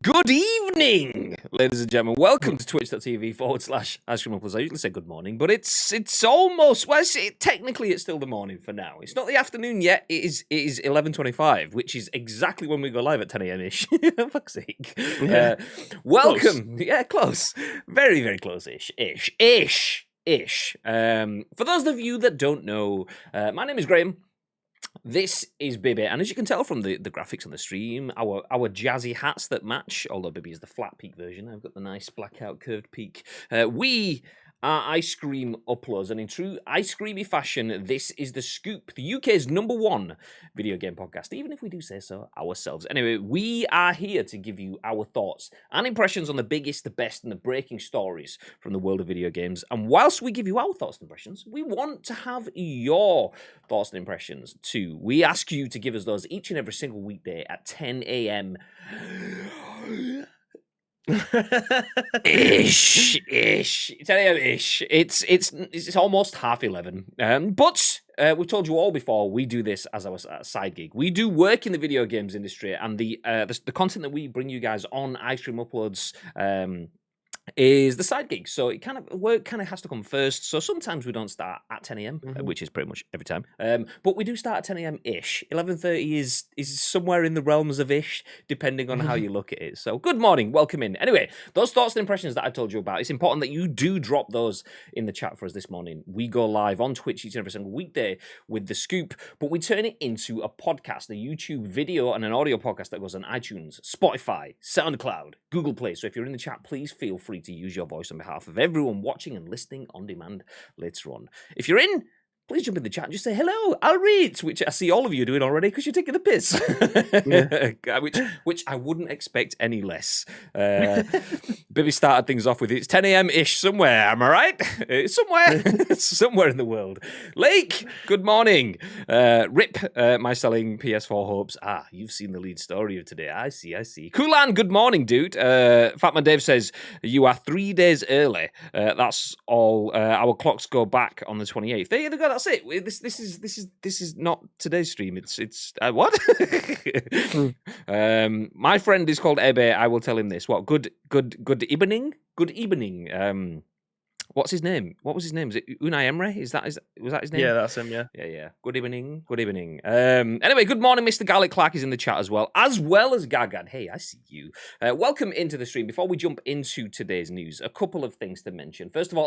Good evening, ladies and gentlemen. Welcome to twitch.tv/IceCreamUploads. I usually say good morning, but it's almost, well, technically it's still the morning for now. It's not the afternoon yet. It is 11:25, which is exactly when we go live at 10 a.m.-ish. Fuck's sake. Welcome. Close. Yeah, close. Very, very close-ish. Ish. For those of you that don't know, my name is Graham. This is Bibby, and as you can tell from the graphics on the stream, our jazzy hats that match, although Bibby is the flat peak version, I've got the nice blackout curved peak. We are Ice Cream Uploads, and in true Ice Creamy fashion, this is The Scoop, the UK's #1 video game podcast, even if we do say so ourselves. Anyway, we are here to give you our thoughts and impressions on the biggest, the best, and the breaking stories from the world of video games. And whilst we give you our thoughts and impressions, we want to have your thoughts and impressions too. We ask you to give us those each and every single weekday at 10 a.m. ish. 10 a.m. ish. It's almost 11:30. But we've told you all before, we do this as our side gig. We do work in the video games industry, and the content that we bring you guys on Ice Cream Uploads is the side gig. So work kind of has to come first. So sometimes we don't start at 10 a.m., which is pretty much every time. But we do start at 10 a.m. ish. 11:30 is somewhere in the realms of ish, depending on how you look at it. So good morning, welcome in. Anyway, those thoughts and impressions that I told you about, it's important that you do drop those in the chat for us this morning. We go live on Twitch each and every single weekday with The Scoop, but we turn it into a podcast, a YouTube video and an audio podcast that goes on iTunes, Spotify, SoundCloud, Google Play. So if you're in the chat, please feel free to use your voice on behalf of everyone watching and listening on demand later on. If you're in, please jump in the chat and just say, hello, I'll read, which I see all of you doing already because you're taking the piss. which I wouldn't expect any less. Bibby started things off with, it's 10 a.m.-ish somewhere, am I right? It's somewhere in the world. Lake, good morning. Rip, my selling PS4 hopes. You've seen the lead story of today. I see. Kulan, good morning, dude. FatManDave says, you are 3 days early. That's all. Our clocks go back on the 28th. There you go. That's it. This is not today's stream. It's what? My friend is called Ebe. I will tell him this. What? Good evening. Good evening. What's his name? What was his name? Is it Unai Emre? Was that his name? Yeah, that's him, yeah. Yeah. Good evening. Anyway, good morning, Mr. Gallic Clark is in the chat as well as Gagad. Hey, I see you. Welcome into the stream. Before we jump into today's news, a couple of things to mention. First of all,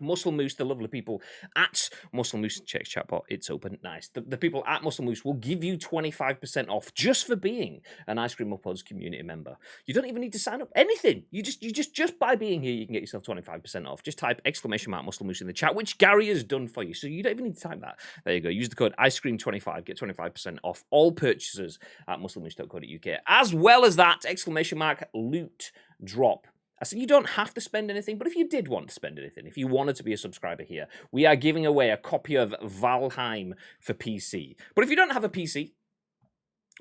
!Muscle Moose, the lovely people at Muscle Moose, check chatbot, it's open, nice. The people at Muscle Moose will give you 25% off just for being an Ice Cream Uploads community member. You don't even need to sign up anything. You just by being here, you can get yourself 25% off. Just type !Muscle Moose in the chat, which Gary has done for you. So you don't even need to type that. There you go. Use the code IceCream25, get 25% off all purchases at musclemoose.co.uk. As well as that, !Loot Drop. I said you don't have to spend anything, but if you did want to spend anything, if you wanted to be a subscriber here, we are giving away a copy of Valheim for PC. But if you don't have a PC,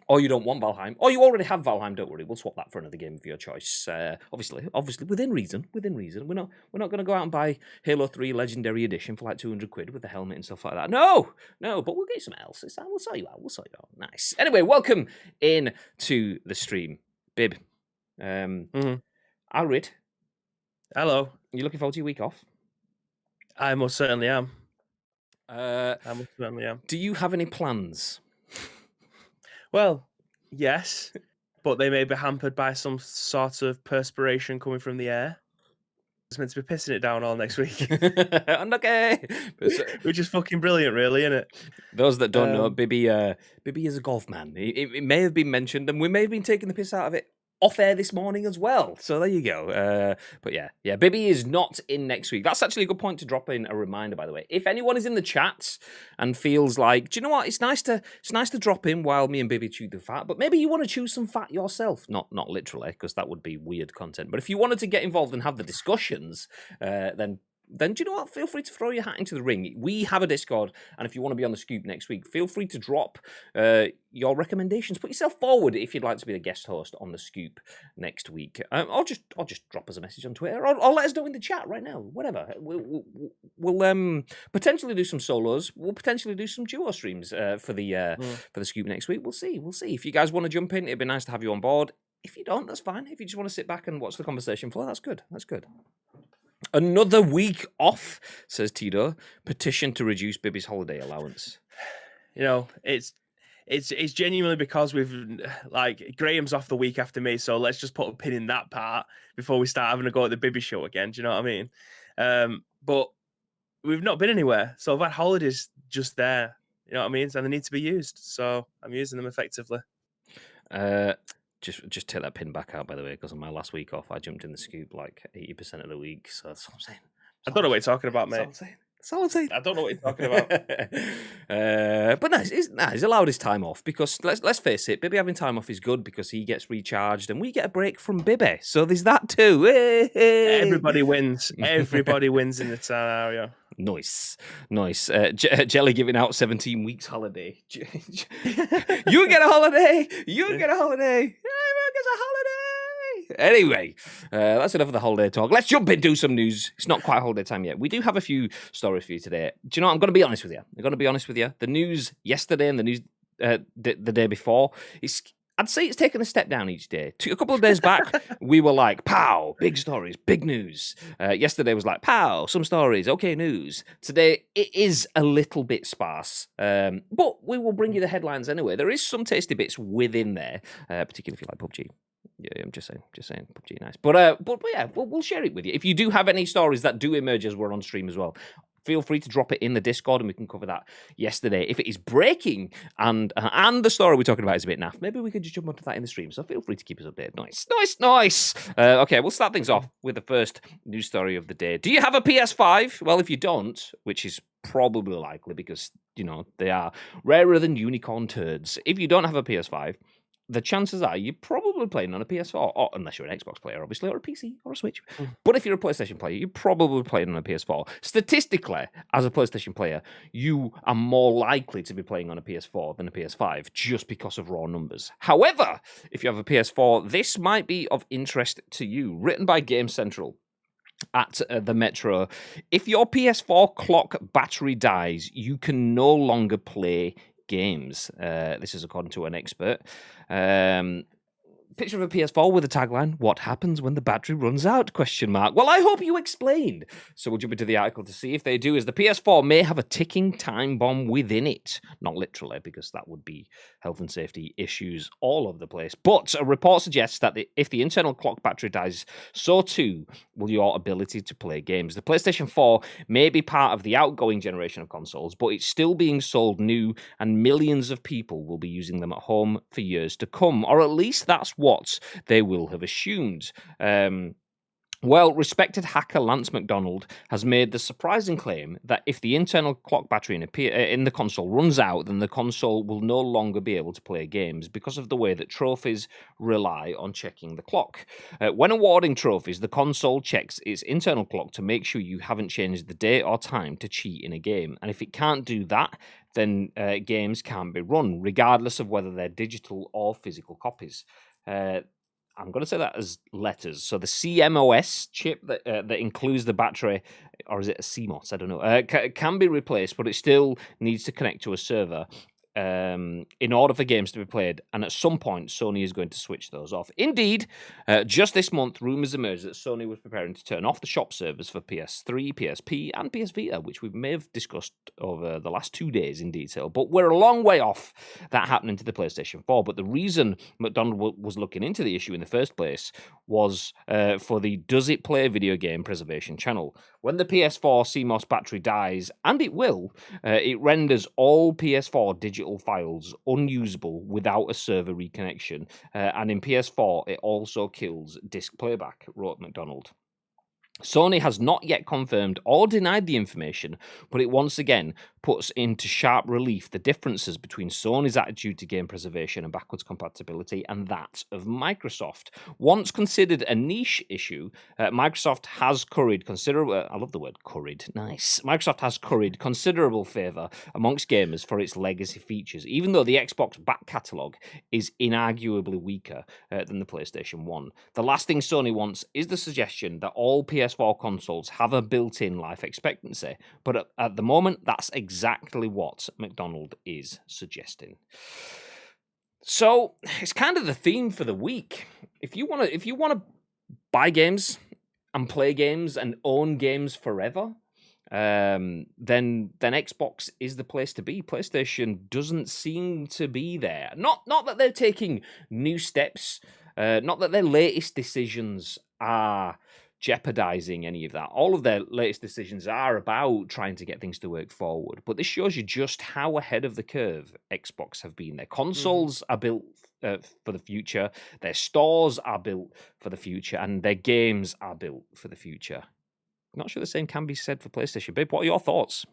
or you don't want Valheim, or you already have Valheim, don't worry, we'll swap that for another game of your choice. Obviously, within reason. We're not going to go out and buy Halo 3 Legendary Edition for like 200 quid with the helmet and stuff like that. No, but we'll get you something else. We'll sort you out. Nice. Anyway, welcome in to the stream. Bib, I'll read. Hello. You looking forward to your week off? I most certainly am. Do you have any plans? Well, yes, but they may be hampered by some sort of perspiration coming from the air. It's meant to be pissing it down all next week. Okay. Which is fucking brilliant, really, isn't it? Those that don't know, Bibby is a golf man. It may have been mentioned, and we may have been taking the piss out of it off air this morning as well. So there you go. But yeah, Bibby is not in next week. That's actually a good point to drop in a reminder, by the way. If anyone is in the chat and feels like, do you know what? It's nice to drop in while me and Bibby chew the fat, but maybe you want to chew some fat yourself. Not literally, because that would be weird content. But if you wanted to get involved and have the discussions, then do you know what? Feel free to throw your hat into the ring. We have a Discord, and if you want to be on the Scoop next week, feel free to drop your recommendations. Put yourself forward if you'd like to be the guest host on the Scoop next week, or just drop us a message on Twitter, or let us know in the chat right now. Whatever. We'll potentially do some solos. We'll potentially do some duo streams for the Scoop next week. We'll see. If you guys want to jump in, it'd be nice to have you on board. If you don't, that's fine. If you just want to sit back and watch the conversation flow, that's good. That's good. Another week off, says Tito. Petition to reduce Bibby's holiday allowance. You know, it's genuinely because we've like Graham's off the week after me, so let's just put a pin in that part before we start having a go at the Bibby show again. Do you know what I mean? But we've not been anywhere, so I've had holidays just there. You know what I mean? And they need to be used, so I'm using them effectively. Just take that pin back out, by the way, because on my last week off, I jumped in the scoop like 80% of the week. So that's what I'm saying. I don't know what you're talking about, mate. That's all I'm saying. I don't know what you're talking about. But no, he's allowed his time off because let's face it, Bibby having time off is good because he gets recharged and we get a break from Bibby. So there's that too. Hey. Everybody wins. Everybody wins in the scenario. Nice. Jelly giving out 17 weeks holiday. You get a holiday. You get a holiday. Everyone gets a holiday. Anyway, that's enough of the holiday talk. Let's jump into some news. It's not quite holiday time yet. We do have a few stories for you today. Do you know what? I'm going to be honest with you. The news yesterday and the news the day before, I'd say it's taken a step down each day. A couple of days back, we were like, pow, big stories, big news. Yesterday was like, pow, some stories, okay, news. Today, it is a little bit sparse, but we will bring you the headlines anyway. There is some tasty bits within there, particularly if you like PUBG. Yeah, I'm just saying, PUBG nice. But yeah, we'll share it with you. If you do have any stories that do emerge as we're on stream as well, feel free to drop it in the Discord and we can cover that yesterday. If it is breaking and the story we're talking about is a bit naff, maybe we could just jump onto that in the stream. So feel free to keep us updated. Nice. Okay, we'll start things off with the first news story of the day. Do you have a PS5? Well, if you don't, which is probably likely because, you know, they are rarer than unicorn turds. If you don't have a PS5, the chances are you're probably playing on a PS4, or unless you're an Xbox player, obviously, or a PC, or a Switch. But if you're a PlayStation player, you're probably playing on a PS4. Statistically, as a PlayStation player, you are more likely to be playing on a PS4 than a PS5, just because of raw numbers. However, if you have a PS4, this might be of interest to you. Written by GameCentral. At the Metro, if your PS4 clock battery dies, you can no longer play games. This is according to an expert. Picture of a PS4 with a tagline, "What happens when the battery runs out?" ? Well, I hope you explained. So we'll jump into the article to see if they do. As the PS4 may have a ticking time bomb within it. Not literally, because that would be health and safety issues all over the place. But a report suggests that if the internal clock battery dies, so too will your ability to play games. The PlayStation 4 may be part of the outgoing generation of consoles, but it's still being sold new, and millions of people will be using them at home for years to come. Or at least that's what they will have assumed. Well, respected hacker Lance McDonald has made the surprising claim that if the internal clock battery in the console runs out, then the console will no longer be able to play games because of the way that trophies rely on checking the clock. When awarding trophies, the console checks its internal clock to make sure you haven't changed the date or time to cheat in a game. And if it can't do that, then games can't be run, regardless of whether they're digital or physical copies. I'm going to say that as letters. So the CMOS chip that includes the battery, or is it a CMOS? I don't know. Can be replaced, but it still needs to connect to a server in order for games to be played. And at some point, Sony is going to switch those off. Indeed, just this month, rumors emerged that Sony was preparing to turn off the shop servers for PS3, PSP, and PS Vita, which we may have discussed over the last 2 days in detail. But we're a long way off that happening to the PlayStation 4. But the reason McDonald was looking into the issue in the first place was for the Does It Play Video Game Preservation channel. When the PS4 CMOS battery dies, and it will, it renders all PS4 digital files unusable without a server reconnection. And in PS4, it also kills disc playback, wrote McDonald. Sony has not yet confirmed or denied the information, but it once again puts into sharp relief the differences between Sony's attitude to game preservation and backwards compatibility and that of Microsoft. Once considered a niche issue, Microsoft has curried considerable... I love the word curried. Nice. Microsoft has curried considerable favour amongst gamers for its legacy features, even though the Xbox back catalogue is inarguably weaker than the PlayStation 1. The last thing Sony wants is the suggestion that all PS4 consoles have a built-in life expectancy, but at the moment, that's exactly what McDonald is suggesting. So, it's kind of the theme for the week. if you want to buy games and play games and own games forever, then Xbox is the place to be. PlayStation doesn't seem to be there. Not that they're taking new steps, not that their latest decisions are jeopardizing any of that. All of their latest decisions are about trying to get things to work forward. But this shows you just how ahead of the curve Xbox have been. Their consoles are built for the future. Their stores are built for the future, and their games are built for the future. Not sure the same can be said for PlayStation. Babe, what are your thoughts?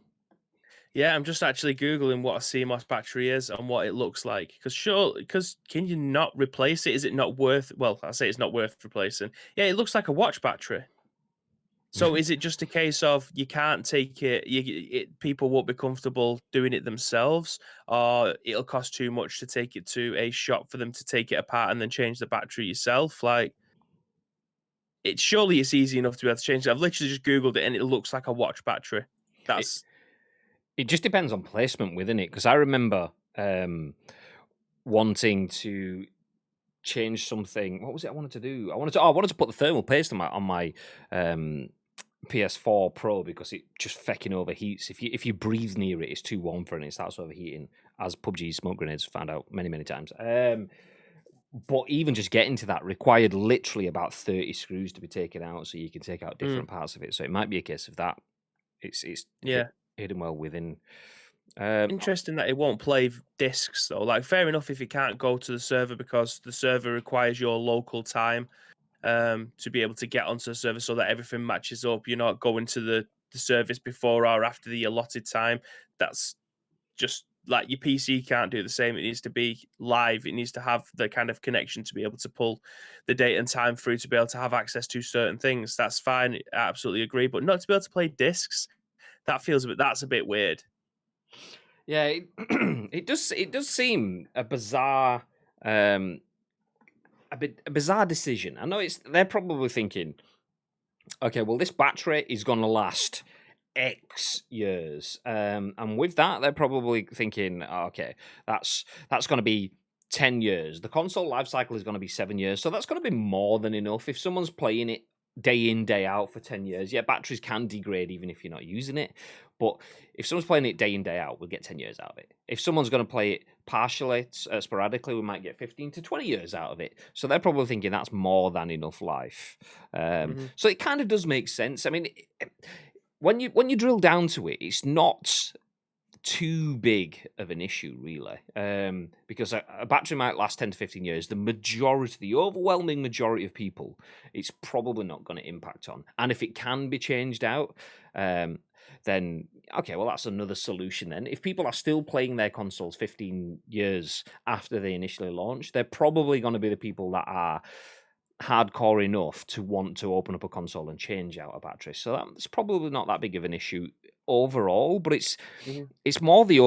Yeah, I'm just actually Googling what a CMOS battery is and what it looks like. Because can you not replace it? Is it not worth, well, I say it's not worth replacing. Yeah, it looks like a watch battery. So is it just a case of you can't take it, people won't be comfortable doing it themselves, or it'll cost too much to take it to a shop for them to take it apart and then change the battery yourself? Like, surely it's easy enough to be able to change it. I've literally just Googled it and it looks like a watch battery. It just depends on placement within it, because I remember wanting to change something. What was it I wanted to do? I wanted to put the thermal paste on my PS4 Pro, because it just fecking overheats. If you breathe near it, it's too warm for it, and it starts overheating, as PUBG smoke grenades found out many times. But even just getting to that required literally about 30 screws to be taken out, so you can take out different parts of it. So it might be a case of that. It's hidden well within. Interesting that it won't play discs though. Like, fair enough if you can't go to the server because the server requires your local time to be able to get onto the server so that everything matches up. You're not going to the service before or after the allotted time. That's just like your PC can't do the same. It needs to be live. It needs to have the kind of connection to be able to pull the date and time through to be able to have access to certain things. That's fine. I absolutely agree. But not to be able to play discs, that's a bit weird. Yeah, it does seem a bizarre a bizarre decision. I know they're probably thinking, okay, well, this battery is going to last X years, and with that, they're probably thinking, okay, that's going to be 10 years. The console life cycle is going to be 7 years, so that's going to be more than enough. If someone's playing it day in, day out for 10 years, yeah, batteries can degrade even if you're not using it. But if someone's playing it day in, day out, we'll get 10 years out of it. If someone's going to play it partially, sporadically, we might get 15 to 20 years out of it. So they're probably thinking that's more than enough life. So it kind of does make sense. I mean, when you drill down to it, it's not too big of an issue, really, because a battery might last 10 to 15 years. The overwhelming majority of people, it's probably not going to impact on. And if it can be changed out, then, okay, well, that's another solution then. If people are still playing their consoles 15 years after they initially launched, they're probably going to be the people that are hardcore enough to want to open up a console and change out a battery. So that's probably not that big of an issue overall, but it's more the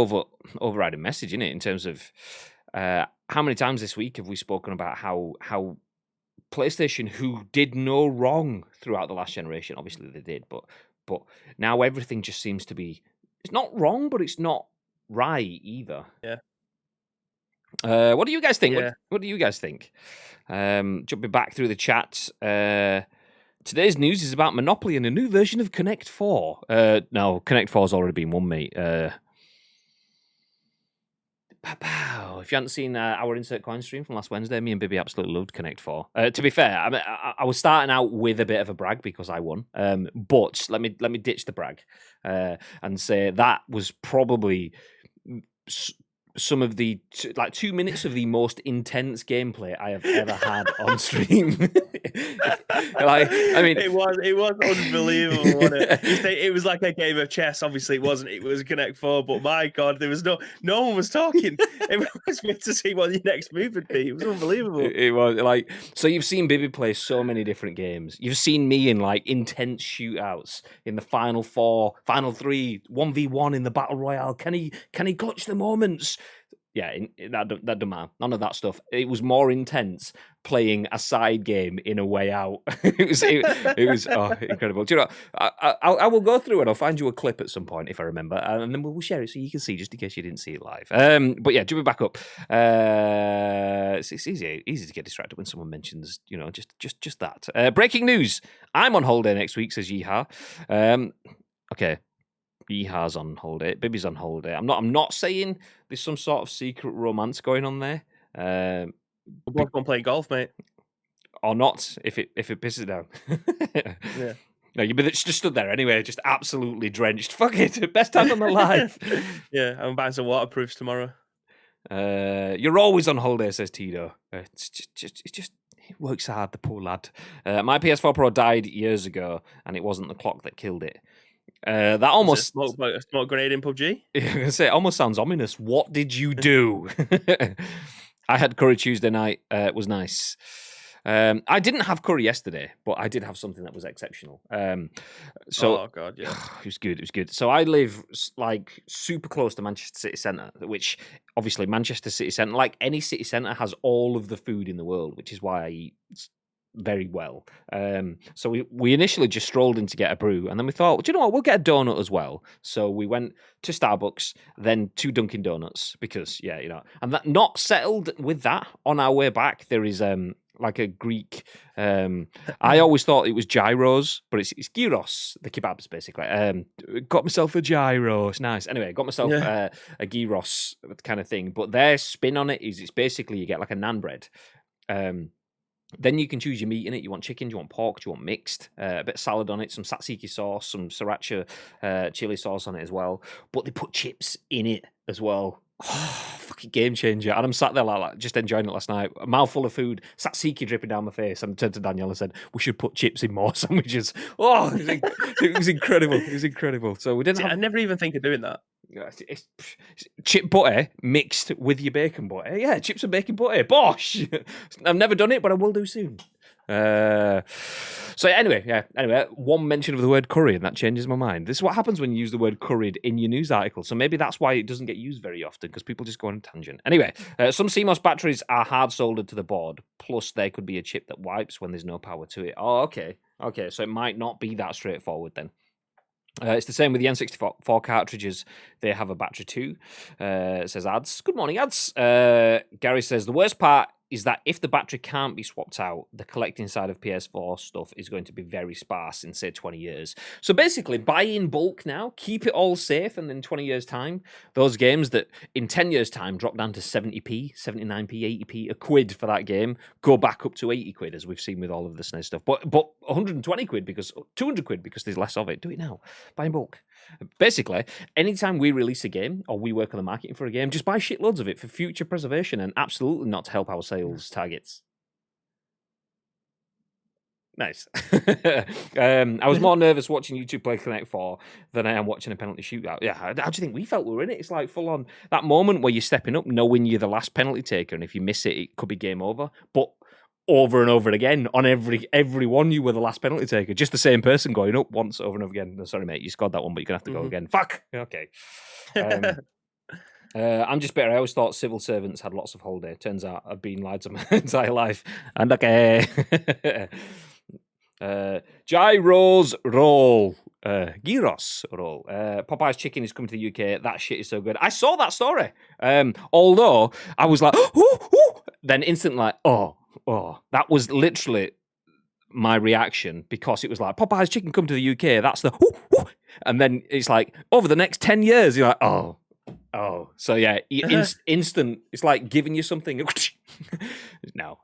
overriding message, isn't it, in terms of how many times this week have we spoken about how PlayStation, who did no wrong throughout the last generation, obviously they did, but now everything just seems to be, it's not wrong, but it's not right either. Yeah. What do you guys think? Yeah. What do you guys think? Jumping back through the chat, today's news is about Monopoly and a new version of Connect 4. No, Connect 4 has already been won, mate. If you hadn't seen our Insert Coin stream from last Wednesday, me and Bibby absolutely loved Connect 4. To be fair, I mean, I was starting out with a bit of a brag because I won. But let me ditch the brag and say that was probably some of the 2 minutes of the most intense gameplay I have ever had on stream. I mean, it was unbelievable, wasn't it? It was like a game of chess. Obviously, it wasn't. It was a Connect 4, but my God, there was no one was talking. Everyone was waiting to see what the next move would be. It was unbelievable. It was so you've seen Bibby play so many different games. You've seen me in intense shootouts in the final 4, final 3, 1v1 in the battle royale. Can he clutch the moments? Yeah, that doesn't matter. None of that stuff. It was more intense playing a side game in A Way Out. it was incredible. Do you know? I will go through and I'll find you a clip at some point if I remember, and then we'll share it so you can see, just in case you didn't see it live. But yeah, jumping back up, it's easy to get distracted when someone mentions, just that. Breaking news: I'm on holiday next week, says Yeehaw. Okay. Yeehaw's on holiday. Bibby's on holiday. I'm not saying there's some sort of secret romance going on there. We're both going to play golf, mate. Or not, if it pisses down. Yeah. No, you've just stood there anyway, just absolutely drenched. Fuck it, best time of my life. Yeah, I'm buying some waterproofs tomorrow. You're always on holiday, says Tito. It's just he works hard, the poor lad. My PS4 Pro died years ago, and it wasn't the clock that killed it. That almost a smoke grenade in PUBG. I was gonna say, it almost sounds ominous. What did you do? I had curry Tuesday night. It was nice. I didn't have curry yesterday, but I did have something that was exceptional. Oh god, yeah, it was good. It was good. So I live like super close to Manchester City Centre, which obviously Manchester City Centre, like any city centre, has all of the food in the world, which is why I eat very well. So we initially just strolled in to get a brew, and then we thought, well, do you know what, we'll get a donut as well. So we went to Starbucks, then to Dunkin' Donuts, because and that, not settled with that, on our way back there is like a Greek, I always thought it was gyros, but it's gyros, the kebabs basically. Got myself a gyros, nice. Anyway, got myself a gyros kind of thing, but their spin on it is it's basically you get like a naan bread. Then you can choose your meat in it. You want chicken, do you want pork, do you want mixed? A bit of salad on it, some tzatziki sauce, some sriracha chili sauce on it as well. But they put chips in it as well. Oh, fucking game changer. And I'm sat there like just enjoying it last night. A mouthful of food, tzatziki dripping down my face. And I turned to Daniel and said, we should put chips in more sandwiches. Oh, it was incredible. It was incredible. So we didn't I never even think of doing that. It's chip butter mixed with your bacon butter. Yeah, chips and bacon butter. Bosh! I've never done it, but I will do soon. So anyway, one mention of the word curry, and that changes my mind. This is what happens when you use the word curried in your news article. So maybe that's why it doesn't get used very often, because people just go on a tangent. Anyway, some CMOS batteries are hard soldered to the board. Plus, there could be a chip that wipes when there's no power to it. Oh, okay. So it might not be that straightforward then. It's the same with the N64 cartridges. They have a battery too. Says Ads. Good morning, Ads. Gary says the worst part is that if the battery can't be swapped out, the collecting side of PS4 stuff is going to be very sparse in, say, 20 years. So basically, buy in bulk now, keep it all safe, and in 20 years' time, those games that in 10 years' time drop down to 70p, 79p, 80p, a quid for that game, go back up to 80 quid, as we've seen with all of the SNES stuff. But 120 quid, because 200 quid, because there's less of it. Do it now. Buy in bulk. Basically, anytime we release a game or we work on the marketing for a game, just buy shitloads of it for future preservation and absolutely not to help our sales targets. Nice. I was more nervous watching YouTube play Connect 4 than I am watching a penalty shootout. Yeah, how do you think we felt we were in it? It's like full on that moment where you're stepping up, knowing you're the last penalty taker, and if you miss it, it could be game over. But over and over again, on every one, you were the last penalty taker. Just the same person going up once over and over again. No, sorry, mate, you scored that one, but you're going to have to go again. Fuck! Okay. I'm just better. I always thought civil servants had lots of holiday. Turns out I've been lied to my entire life. And okay. Gyros roll. Gyros roll. Popeye's chicken is coming to the UK. That shit is so good. I saw that story. Although I was like, then instantly like, oh, that was literally my reaction, because it was like, Popeye's chicken come to the UK. That's the and then it's like, over the next 10 years, you're like, oh. So yeah, instant. It's like giving you something. No.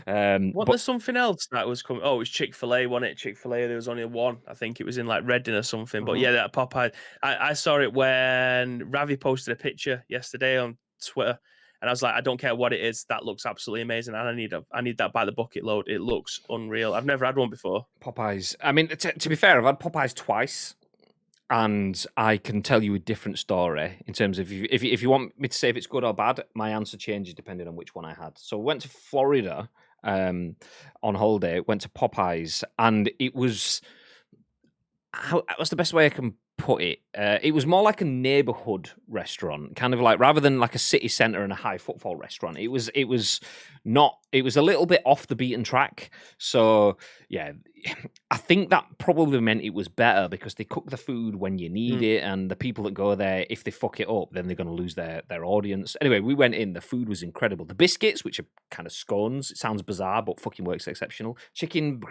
There's something else that was coming. Oh, it was Chick-fil-A, wasn't it? Chick-fil-A, there was only one. I think it was in like Reading or something. But yeah, that Popeye. I saw it when Ravi posted a picture yesterday on Twitter. And I was like, I don't care what it is. That looks absolutely amazing. And I need that by the bucket load. It looks unreal. I've never had one before. Popeyes. I mean, to be fair, I've had Popeyes twice. And I can tell you a different story in terms of if you want me to say if it's good or bad, my answer changes depending on which one I had. So I went to Florida on holiday, went to Popeyes, and it was... what's the best way I can put it. It was more like a neighborhood restaurant, kind of like rather than like a city center and a high footfall restaurant. It was not. It was a little bit off the beaten track. So yeah, I think that probably meant it was better because they cook the food when you need it, and the people that go there, if they fuck it up, then they're going to lose their audience. Anyway, we went in. The food was incredible. The biscuits, which are kind of scones, it sounds bizarre, but fucking works exceptional. Chicken,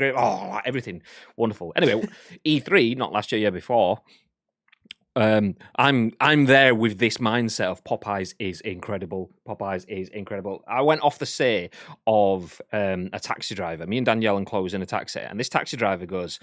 everything wonderful. Anyway, E3, not last year, year before. I'm there with this mindset of Popeyes is incredible. Popeyes is incredible. I went off the say of a taxi driver. Me and Danielle and Chloe was in a taxi, and this taxi driver goes,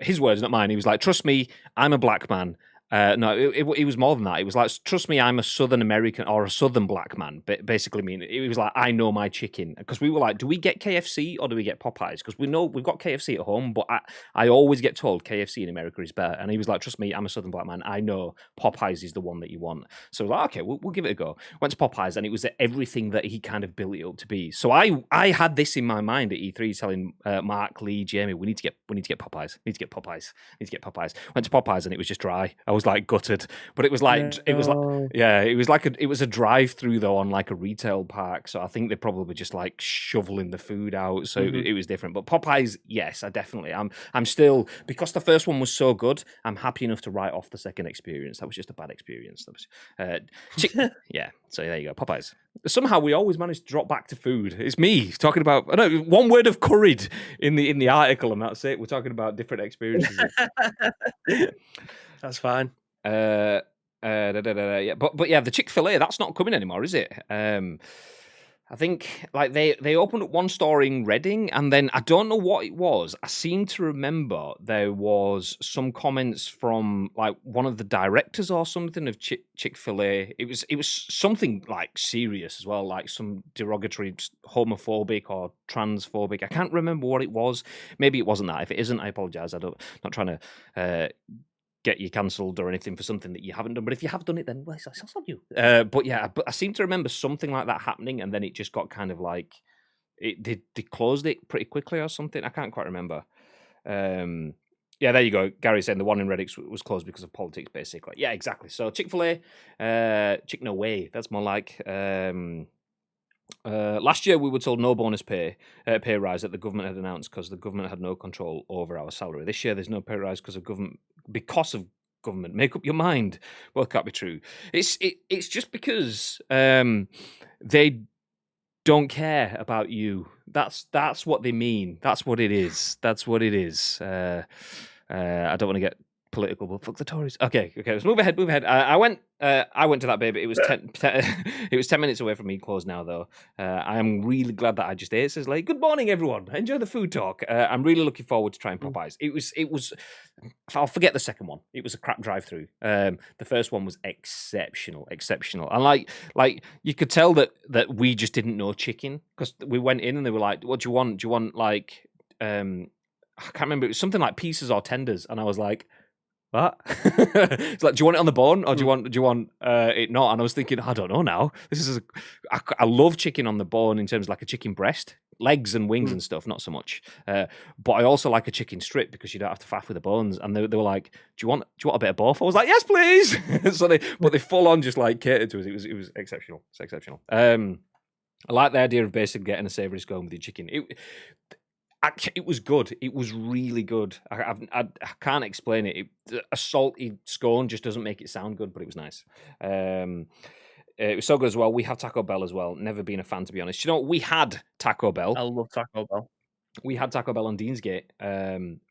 his words, not mine. He was like, "Trust me, I'm a black man." No, it was more than that. It was like, trust me, I'm a Southern American or a Southern black man. But basically, it was like, I know my chicken. Because we were like, do we get KFC or do we get Popeyes? Because we know we've got KFC at home, but I always get told KFC in America is better. And he was like, trust me, I'm a Southern black man. I know Popeyes is the one that you want. So I was like, okay, we'll give it a go. Went to Popeyes, and it was everything that he kind of built it up to be. So I had this in my mind at E3, telling Mark, Lee, Jamie, we need to get Popeyes. Need to get Popeyes. Need to get Popeyes. Went to Popeyes, and it was just dry. I was like gutted, but it was like it was a drive-through though on like a retail park, so I think they're probably just like shoveling the food out, so it was different. But Popeyes, yes, I'm still, because the first one was so good, I'm happy enough to write off the second experience. That was just a bad experience. That was yeah, so there you go. Popeyes. Somehow we always manage to drop back to food. It's me talking about, I know, one word of curried in the article, and that's it. We're talking about different experiences. That's fine. Yeah, but yeah, the Chick-fil-A, that's not coming anymore, is it? I think like they opened up one store in Reading, and then I don't know what it was. I seem to remember there was some comments from like one of the directors or something of Chick-fil-A. It was something like serious as well, like some derogatory, homophobic or transphobic. I can't remember what it was. Maybe it wasn't that. If it isn't, I apologize. Not trying to get you cancelled or anything for something that you haven't done. But if you have done it, then well, it's on you. But yeah, I seem to remember something like that happening, and then it just got kind of like they closed it pretty quickly or something. I can't quite remember. Yeah, there you go. Gary saying the one in Reddit was closed because of politics, basically. Yeah, exactly. So Chick-fil-A, Chick-No Way. That's more like. Last year we were told no bonus pay rise that the government had announced because the government had no control over our salary. This year there's no pay rise because of government. Make up your mind. Well, it can't be true. It's just because they don't care about you. That's what they mean. That's what it is. That's what it is. I don't want to get political, but fuck the Tories. Okay, let's move ahead. I went to that baby. It was 10 minutes away from me. Closed now, though. I am really glad that I just ate. It says like, good morning, everyone. Enjoy the food talk. I'm really looking forward to trying Popeyes. It was. I'll forget the second one. It was a crap drive-through. The first one was exceptional, and like you could tell that we just didn't know chicken because we went in and they were like, "What do you want? Do you want like I can't remember. It was something like pieces or tenders," and I was like, what? It's like, do you want it on the bone or do you want it not? And I was thinking, I don't know now. I love chicken on the bone in terms of like a chicken breast, legs and wings and stuff, not so much. But I also like a chicken strip because you don't have to faff with the bones. And they were like, do you want a bit of both? I was like, yes, please. So they full on just like catered to us. It was exceptional. It's exceptional. I like the idea of basically getting a savoury scone with your chicken. It was good. It was really good. I can't explain it. A salty scone just doesn't make it sound good, but it was nice. It was so good as well. We have Taco Bell as well. Never been a fan, to be honest. You know, we had Taco Bell. I love Taco Bell. We had Taco Bell on Deansgate,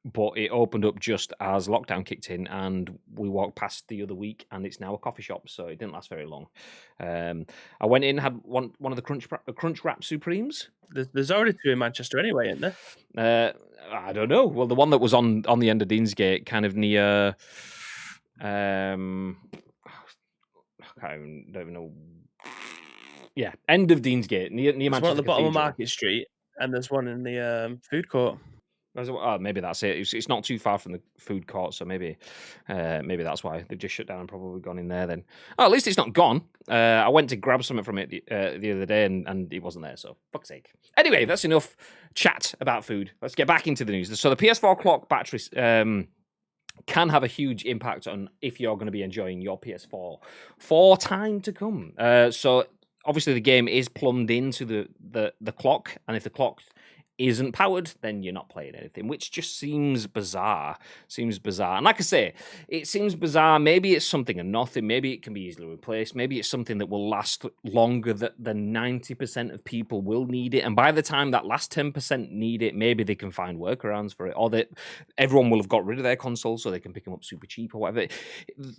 but it opened up just as lockdown kicked in, and we walked past the other week, and it's now a coffee shop, so it didn't last very long. I went in, had one of the Crunch Wrap Supremes. There's already two in Manchester anyway, isn't there? I don't know. Well, the one that was on the end of Deansgate, kind of near, I don't even know. Yeah, end of Deansgate, near Manchester. One at the bottom of Cathedral. Market Street. And there's one in the food court. Oh, maybe that's it. It's not too far from the food court, so maybe that's why they've just shut down and probably gone in there then. Oh, at least it's not gone. I went to grab something from it the other day and it wasn't there, so fuck's sake. Anyway, that's enough chat about food. Let's get back into the news. So the PS4 clock battery can have a huge impact on if you're going to be enjoying your PS4 for time to come. So obviously the game is plumbed into the clock, and if the clock isn't powered, then you're not playing anything, which just seems bizarre. And like I say, it seems bizarre. Maybe it's something and nothing. Maybe it can be easily replaced. Maybe it's something that will last longer than 90% of people will need it. And by the time that last 10% need it, maybe they can find workarounds for it, or that everyone will have got rid of their console so they can pick them up super cheap or whatever.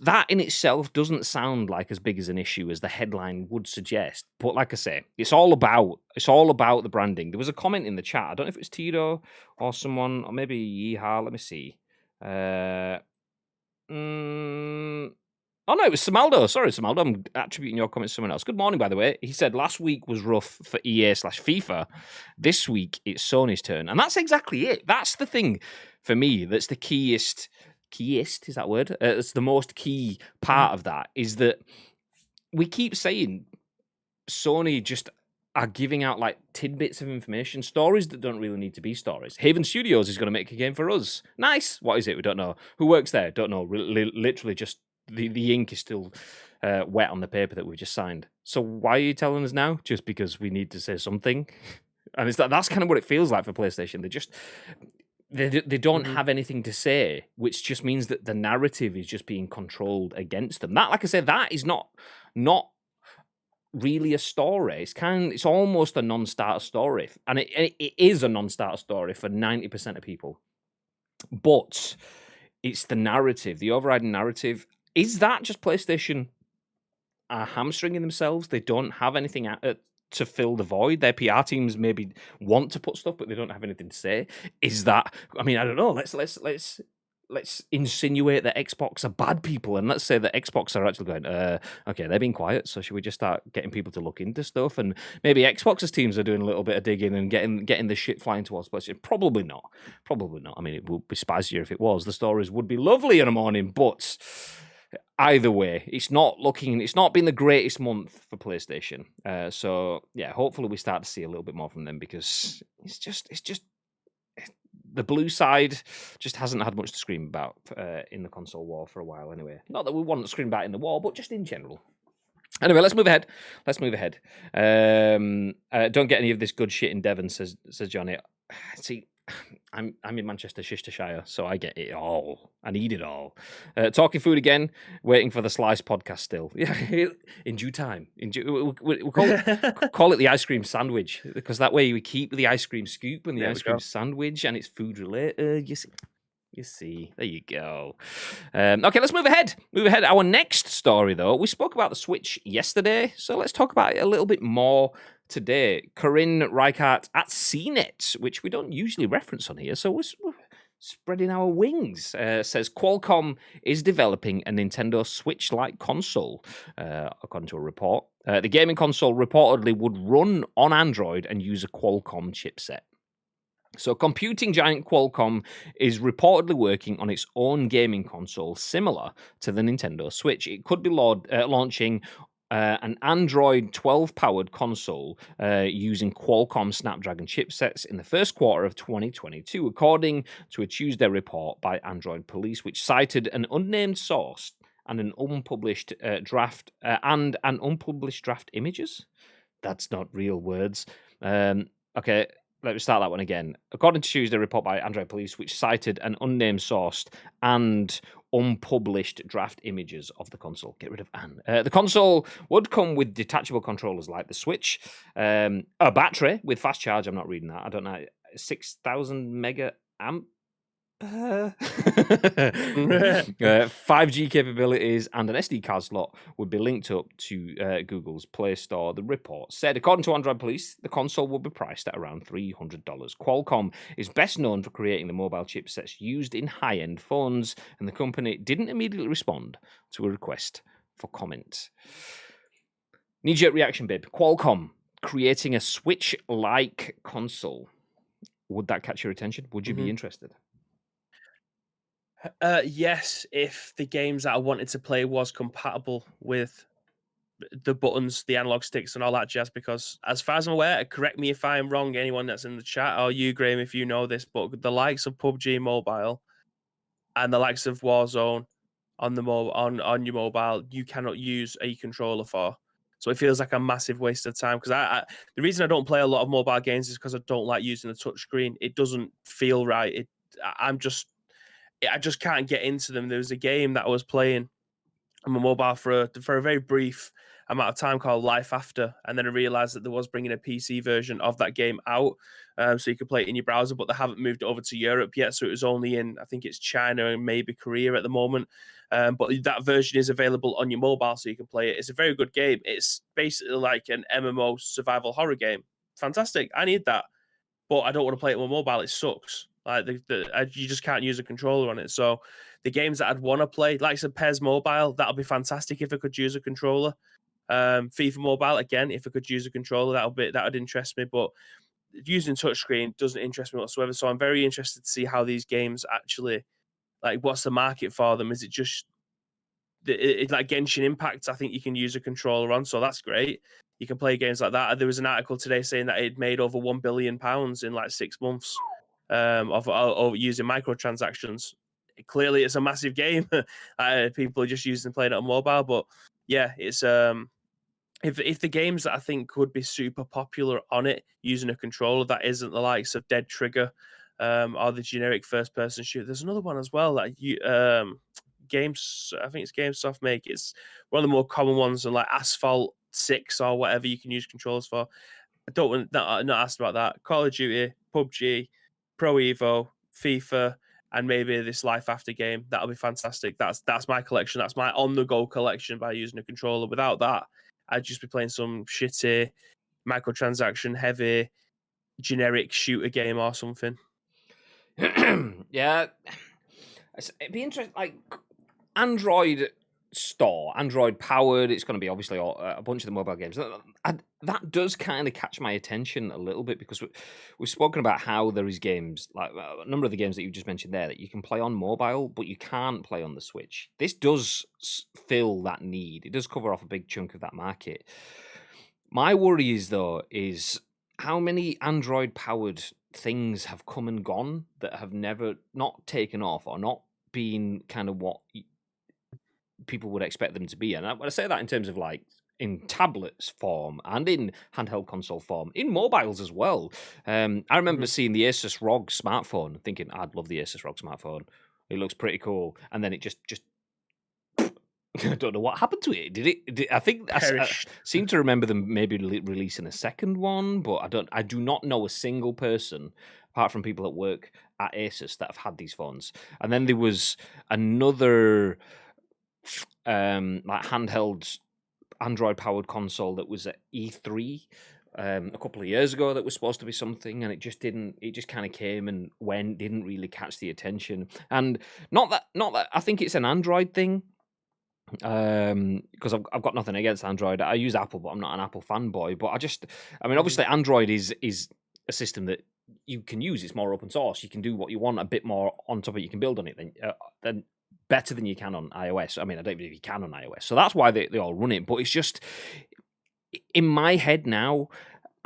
That in itself doesn't sound like as big as an issue as the headline would suggest. But like I say, it's all about the branding. There was a comment in the chat. I don't know if it's Tito or someone, or maybe Yeehaw. Let me see. Oh no, it was Samaldo. Sorry, Samaldo. I'm attributing your comment to someone else. Good morning, by the way. He said last week was rough for EA/FIFA. This week it's Sony's turn, and that's exactly it. That's the thing for me. That's the keyest. Keyest is that word? It's the most key part of that. Is that we keep saying Sony just are giving out like tidbits of information, stories that don't really need to be stories. Haven Studios is going to make a game for us. Nice. What is it? We don't know. Who works there? Don't know. Literally just the ink is still wet on the paper that we just signed. So why are you telling us now? Just because we need to say something? And that's kind of what it feels like for PlayStation. They don't have anything to say, which just means that the narrative is just being controlled against them. That, like I said, that is not really a story. It's almost a non-starter story, and it is a non-starter story for 90% of people. But it's the narrative, the overriding narrative. Is that just PlayStation are hamstringing themselves? They don't have anything to fill the void. Their PR teams maybe want to put stuff, but they don't have anything to say. Is that? I mean, I don't know. Let's insinuate that Xbox are bad people, and let's say that Xbox are actually going, okay, they're being quiet, so should we just start getting people to look into stuff? And maybe Xbox's teams are doing a little bit of digging and getting the shit flying towards PlayStation. Probably not. I mean, it would be spicier if it was. The stories would be lovely in the morning, but either way, it's not been the greatest month for PlayStation. So yeah, hopefully we start to see a little bit more from them, because it's just the blue side just hasn't had much to scream about in the console war for a while anyway. Not that we want to scream about in the war, but just in general. Anyway, let's move ahead. Don't get any of this good shit in Devon, says Johnny. See, I'm in Manchester, Shistershire, so I get it all. I need it all. Talking food again, waiting for the Slice podcast still. Yeah, in due time. We'll call it the ice cream sandwich, because that way we keep the ice cream scoop and the ice cream sandwich, and it's food related. You see, there you go. Okay, let's move ahead. Our next story, though, we spoke about the Switch yesterday, so let's talk about it a little bit more today. Corinne Reichert at CNET, which we don't usually reference on here, so we're spreading our wings, says Qualcomm is developing a Nintendo Switch-like console, according to a report. The gaming console reportedly would run on Android and use a Qualcomm chipset. So computing giant Qualcomm is reportedly working on its own gaming console similar to the Nintendo Switch. It could be launching an Android 12-powered console using Qualcomm Snapdragon chipsets in the first quarter of 2022, according to a Tuesday report by Android Police, which cited an unnamed source and an unpublished draft images. That's not real words. Okay. Let me start that one again. According to Tuesday report by Android Police, which cited an unnamed source and unpublished draft images of the console. Get rid of Anne. The console would come with detachable controllers like the Switch, a battery with fast charge. I'm not reading that. I don't know. 6,000 mega amp. 5G capabilities and an SD card slot would be linked up to Google's Play Store. The report said, according to Android Police, the console will be priced at around $300. Qualcomm is best known for creating the mobile chipsets used in high-end phones, and the company didn't immediately respond to a request for comment. Knee-jerk reaction, babe. Qualcomm creating a Switch-like console. Would that catch your attention? Would you be interested? Yes, if the games that I wanted to play was compatible with the buttons, the analog sticks, and all that jazz. Because as far as I'm aware, correct me if I'm wrong, anyone that's in the chat, or you, Graham, if you know this, but the likes of PUBG Mobile and the likes of Warzone on on your mobile, you cannot use a controller for. So it feels like a massive waste of time because the reason I don't play a lot of mobile games is because I don't like using the touchscreen. It doesn't feel right. I just can't get into them. There was a game that I was playing on my mobile for a very brief amount of time called Life After, and then I realized that there was bringing a PC version of that game out, so you could play it in your browser, but they haven't moved it over to Europe yet, so it was only in, I think it's China and maybe Korea at the moment, but that version is available on your mobile, so you can play it. It's a very good game. It's basically like an MMO survival horror game. Fantastic. I need that, but I don't want to play it on mobile. It sucks. Like you just can't use a controller on it. So the games that I'd want to play, like I said, PES Mobile, that'll be fantastic if I could use a controller. FIFA Mobile, again, if I could use a controller, that would interest me. But using touchscreen doesn't interest me whatsoever. So I'm very interested to see how these games actually, like, what's the market for them? Is it just like Genshin Impact? I think you can use a controller on, so that's great. You can play games like that. There was an article today saying that it made over £1 billion in like 6 months of using microtransactions. Clearly, it's a massive game. People are just using playing it on mobile, but yeah, it's if the games that I think would be super popular on it using a controller that isn't the likes of Dead Trigger or the generic first person shooter. There's another one as well that games, I think it's GameSoft make. It's one of the more common ones, and like Asphalt 6 or whatever you can use controllers for. I don't want not asked about that. Call of Duty, PUBG, Pro Evo, FIFA, and maybe this Life After game. That'll be fantastic. That's my collection. That's my on the go collection by using a controller. Without that, I'd just be playing some shitty microtransaction heavy generic shooter game or something. Yeah, it'd be interesting. Like Android store, Android powered. It's going to be obviously a bunch of the mobile games. That does kind of catch my attention a little bit because we've spoken about how there is games like a number of the games that you just mentioned there that you can play on mobile, but you can't play on the Switch. This does fill that need. It does cover off a big chunk of that market. My worry is how many Android powered things have come and gone that have never not taken off or not been kind of what people would expect them to be. And I say that in terms of like in tablets form and in handheld console form, in mobiles as well. I remember seeing the Asus ROG smartphone, thinking I'd love the Asus ROG smartphone. It looks pretty cool, and then it just I don't know what happened to it. I think I seem to remember them maybe releasing a second one, but I do not know a single person apart from people at work at Asus that have had these phones. And then there was another like handheld Android powered console that was at E3 a couple of years ago that was supposed to be something, and it just didn't. It just kind of came and went, didn't really catch the attention. And not that I think it's an Android thing, because I've got nothing against Android. I use Apple, but I'm not an Apple fanboy. But I mean, obviously Android is a system that you can use. It's more open source. You can do what you want, a bit more on top of it. You can build on it than better than you can on iOS. I mean, I don't believe you can on iOS. So that's why they all run it. But it's just, in my head now,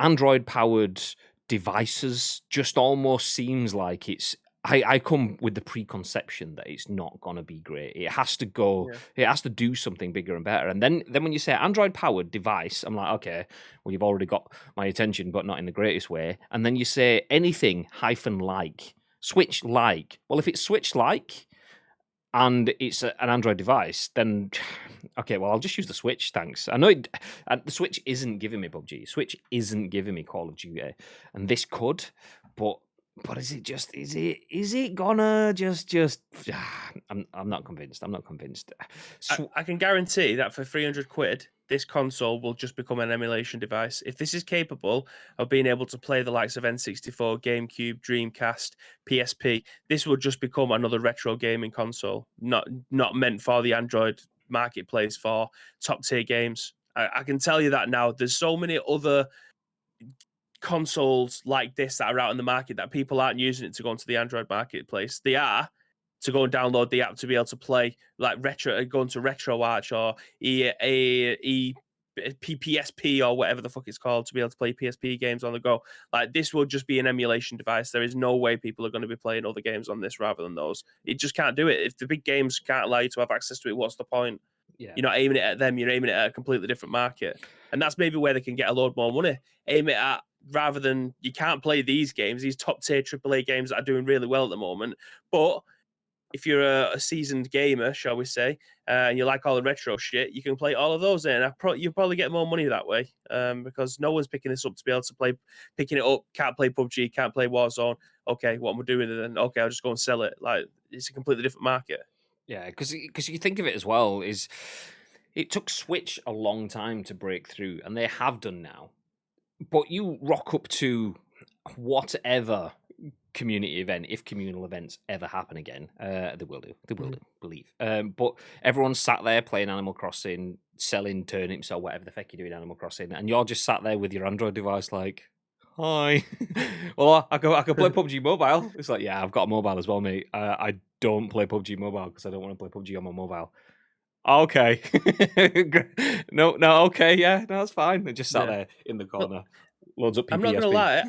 Android-powered devices just almost seems like it's... I come with the preconception that it's not going to be great. It has to go... Yeah. It has to do something bigger and better. And then when you say Android-powered device, I'm like, okay, well, you've already got my attention, but not in the greatest way. And then you say anything -like, Switch-like. Well, if it's Switch-like... and it's an Android device, then okay, well, I'll just use the Switch, thanks. I know the Switch isn't giving me PUBG. Switch isn't giving me Call of Duty, and this could, but is it gonna just? I'm not convinced. I'm not convinced. I can guarantee that for 300 quid, this console will just become an emulation device. If this is capable of being able to play the likes of N64, GameCube, Dreamcast, PSP, this will just become another retro gaming console, not meant for the Android marketplace for top tier games. I can tell you that now. There's so many other consoles like this that are out in the market that people aren't using it to go into the Android marketplace. They are to go and download the app to be able to play like go into RetroArch or eBay PSP or whatever the fuck it's called to be able to play PSP games on the go. Like, this will just be an emulation device. There is no way people are going to be playing other games on this rather than those. It just can't do it. If the big games can't allow you to have access to it, what's the point? Yeah. You're not aiming it at them. You're aiming it at a completely different market. And that's maybe where they can get a load more money. Aim it at, rather than, you can't play these games, these top tier AAA games that are doing really well at the moment. But if you're a seasoned gamer, shall we say, and you like all the retro shit, you can play all of those in. You'll probably get more money that way, because no one's picking this up to be able to play. Picking it up, can't play PUBG, can't play Warzone. Okay, what am I doing then? Okay, I'll just go and sell it. Like, it's a completely different market. Yeah, because you think of it as well, is it took Switch a long time to break through, and they have done now. But you rock up to whatever community event, if communal events ever happen again, they will do, believe. But everyone's sat there playing Animal Crossing, selling turnips or whatever the fuck you do in Animal Crossing, and you're just sat there with your Android device like, hi. Well, I could play PUBG Mobile. It's like, yeah, I've got a mobile as well, mate. I don't play PUBG Mobile because I don't want to play PUBG on my mobile. Okay. no, okay, yeah, no, that's fine. They just sat there in the corner. Loads up PPSP. I'm not going to lie.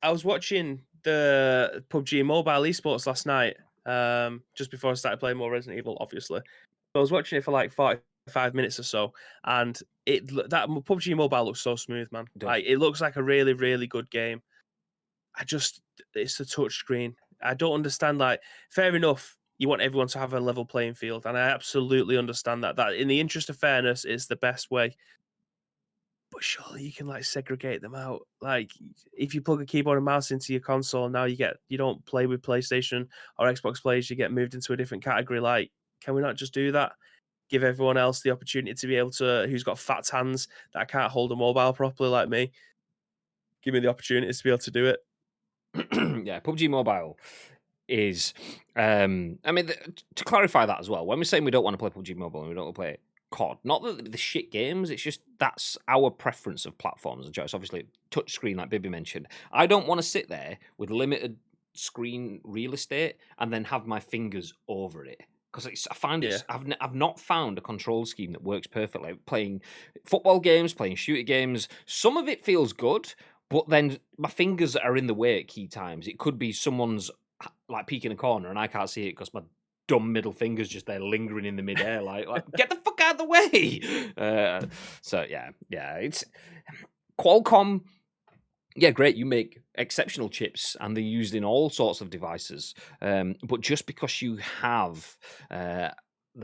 I was watching the PUBG Mobile esports last night, just before I started playing more Resident Evil, obviously. So I was watching it for like 45 minutes or so, and that PUBG Mobile looks so smooth, man. Like, it looks like a really, really good game. It's the touch screen. I don't understand. Like, fair enough, you want everyone to have a level playing field, and I absolutely understand that. That, in the interest of fairness, is the best way. But surely you can, like, segregate them out. Like, if you plug a keyboard and mouse into your console, now you don't play with PlayStation or Xbox players, you get moved into a different category. Like, can we not just do that? Give everyone else the opportunity to be able to, who's got fat hands that can't hold a mobile properly like me, give me the opportunity to be able to do it. Yeah, PUBG Mobile is, I mean, to clarify that as well, when we're saying we don't want to play PUBG Mobile and we don't want to play COD, not that the shit games, it's just that's our preference of platforms and choice. Obviously, touchscreen, like Bibi mentioned. I don't want to sit there with limited screen real estate and then have my fingers over it. Because I find I've not found a control scheme that works perfectly. Playing football games, playing shooter games, some of it feels good, but then my fingers are in the way at key times. It could be someone's like peeking a corner and I can't see it because my dumb middle finger's just there lingering in the midair, like get the fuck out of the way. So yeah, it's Qualcomm. Yeah, great. You make exceptional chips, and they're used in all sorts of devices. But just because you have the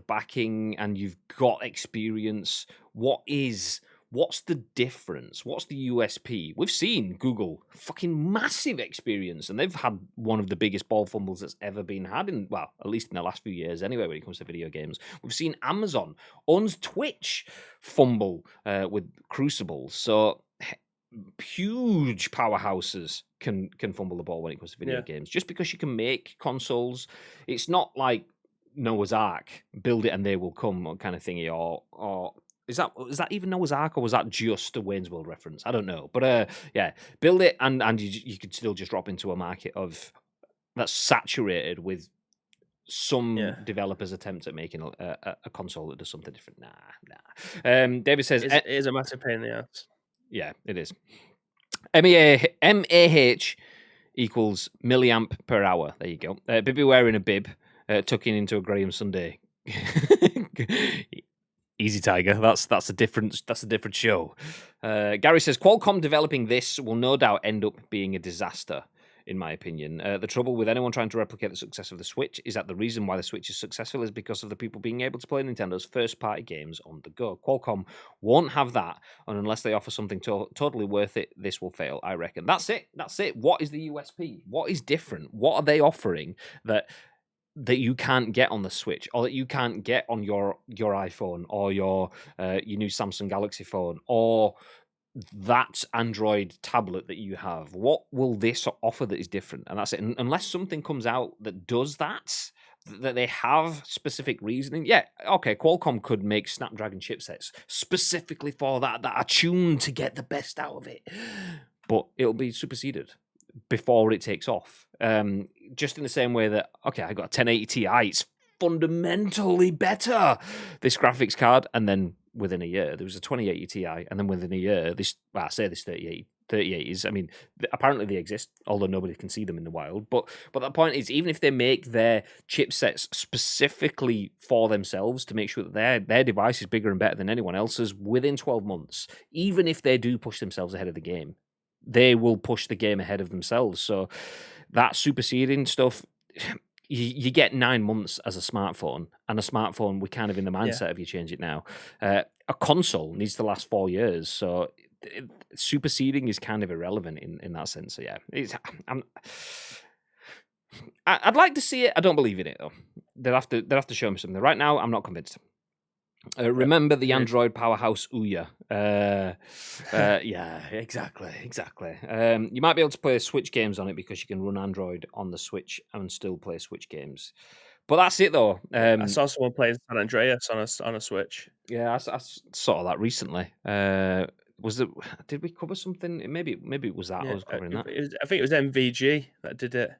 backing and you've got experience, what's the difference? What's the USP? We've seen Google fucking massive experience, and they've had one of the biggest ball fumbles that's ever been had at least in the last few years anyway, when it comes to video games. We've seen Amazon owns Twitch fumble with Crucible. So huge powerhouses can fumble the ball when it comes to video games. Just because you can make consoles, it's not like Noah's Ark, build it and they will come kind of thingy, or is that even Noah's Ark, or was that just a Wayne's World reference? I don't know. But yeah, build it and you could still just drop into a market that's saturated with some developers' attempts at making a console that does something different. Nah. David says it is a massive pain in the ass. Yeah, it is. MAH equals milliamp per hour. There you go. Bibi wearing a bib, tucking into a Graham Sunday. Easy, Tiger. That's a different show. Gary says Qualcomm developing this will no doubt end up being a disaster, in my opinion. The trouble with anyone trying to replicate the success of the Switch is that the reason why the Switch is successful is because of the people being able to play Nintendo's first-party games on the go. Qualcomm won't have that, and unless they offer something totally worth it, this will fail, I reckon. That's it. What is the USP? What is different? What are they offering that you can't get on the Switch, or that you can't get on your iPhone, or your new Samsung Galaxy phone, or that Android tablet that you have? What will this offer that is different? And that's it. And unless something comes out that does that they have specific reasoning. Yeah, okay, Qualcomm could make Snapdragon chipsets specifically for that are tuned to get the best out of it. But it'll be superseded before it takes off. Just in the same way that, okay, I got a 1080 Ti, it's fundamentally better, this graphics card, and then within a year. There was a 2080 Ti, and then within a year, this 3080s. I mean, apparently they exist, although nobody can see them in the wild. But the point is, even if they make their chipsets specifically for themselves to make sure that their device is bigger and better than anyone else's within 12 months, even if they do push themselves ahead of the game, they will push the game ahead of themselves. So that superseding stuff, you get 9 months as a smartphone, and a smartphone, we're kind of in the mindset of you change it now. A console needs to last 4 years, so superseding is kind of irrelevant in that sense. So yeah, I'd like to see it. I don't believe in it though. They'll have to show me something. Right now, I'm not convinced. Remember the Android powerhouse Ouya? Yeah, exactly. You might be able to play Switch games on it because you can run Android on the Switch and still play Switch games. But that's it, though. I saw someone playing San Andreas on a Switch. Yeah, I saw that recently. Did we cover something? Maybe it was that I was covering that. I think it was MVG that did it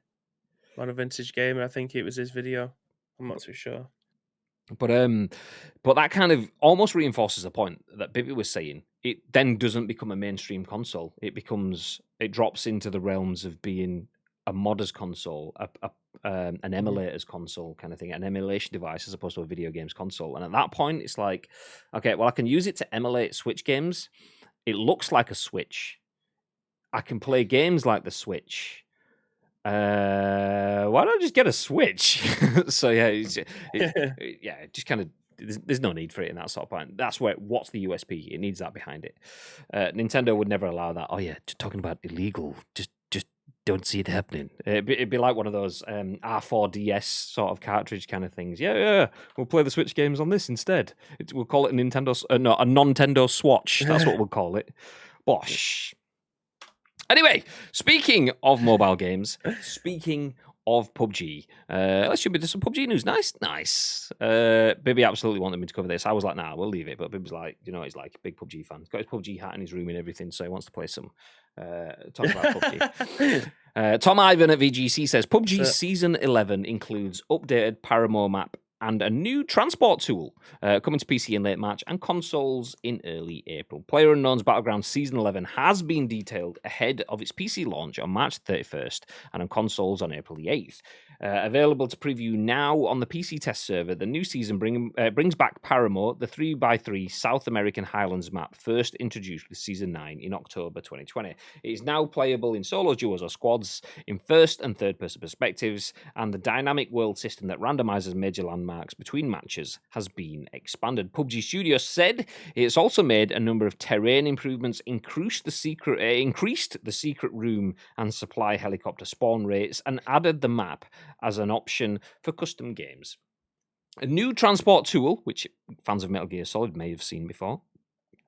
on a vintage game. I think it was his video. I'm not too sure. But that kind of almost reinforces the point that Bibby was saying. It then doesn't become a mainstream console. It drops into the realms of being a modders console, an emulators console kind of thing, an emulation device as opposed to a video games console. And at that point, it's like, okay, well, I can use it to emulate Switch games. It looks like a Switch. I can play games like the Switch. Why don't I just get a Switch? So yeah, just kind of there's no need for it in that sort of point. That's what's the USP? It needs that behind it. Nintendo would never allow that. Oh yeah, talking about illegal, just don't see it happening. It'd be like one of those R4DS sort of cartridge kind of things. Yeah, we'll play the Switch games on this instead. We'll call it a Nintendo Swatch. That's what we'll call it. Bosh. Anyway, speaking of mobile games, speaking of PUBG, let's jump into some PUBG news. Nice. Bibby absolutely wanted me to cover this. I was like, nah, we'll leave it. But Bibby's like, he's like a big PUBG fan. He's got his PUBG hat in his room and everything, so he wants to play some. Talk about PUBG. Tom Ivan at VGC says, PUBG Season 11 includes updated Paramo map and a new transport tool coming to PC in late March and consoles in early April. PlayerUnknown's Battlegrounds Season 11 has been detailed ahead of its PC launch on March 31st and on consoles on April the 8th. Available to preview now on the PC test server, the new season brings back Paramo, the 3x3 South American Highlands map first introduced with Season 9 in October 2020. It is now playable in solos, duos, or squads in first and third person perspectives, and the dynamic world system that randomizes major landmarks between matches has been expanded. PUBG Studios said it's also made a number of terrain improvements, increased the secret room and supply helicopter spawn rates, and added the map as an option for custom games. A new transport tool, which fans of Metal Gear Solid may have seen before.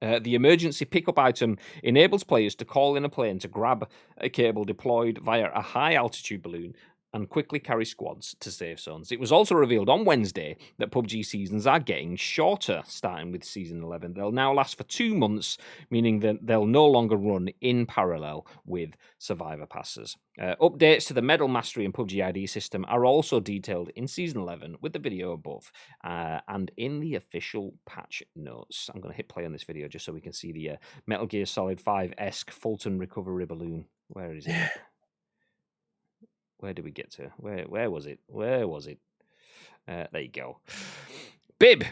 The emergency pickup item enables players to call in a plane to grab a cable deployed via a high-altitude balloon and quickly carry squads to safe zones. It was also revealed on Wednesday that PUBG seasons are getting shorter, starting with Season 11. They'll now last for 2 months, meaning that they'll no longer run in parallel with Survivor Passes. Updates to the Medal Mastery and PUBG ID system are also detailed in Season 11 with the video above and in the official patch notes. I'm going to hit play on this video just so we can see the Metal Gear Solid 5-esque Fulton recovery balloon. Where is it? Where did we get to? Where was it? There you go. Bib,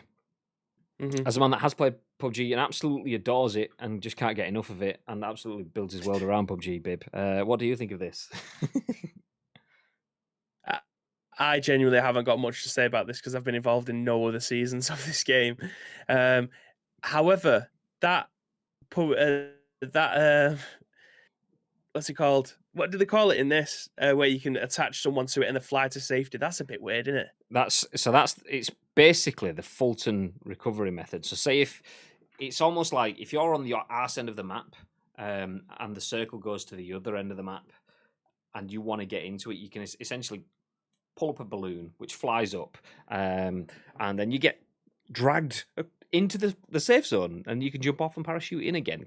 as a man that has played PUBG and absolutely adores it and just can't get enough of it and absolutely builds his world around PUBG, Bib, what do you think of this? I genuinely haven't got much to say about this because I've been involved in no other seasons of this game. However, what's it called? What do they call it in this? Where you can attach someone to it and they fly to safety. That's a bit weird, isn't it? It's basically the Fulton recovery method. So say if it's almost like if you're on the arse end of the map, and the circle goes to the other end of the map, and you want to get into it, you can essentially pull up a balloon which flies up, and then you get dragged into the safe zone, and you can jump off and parachute in again.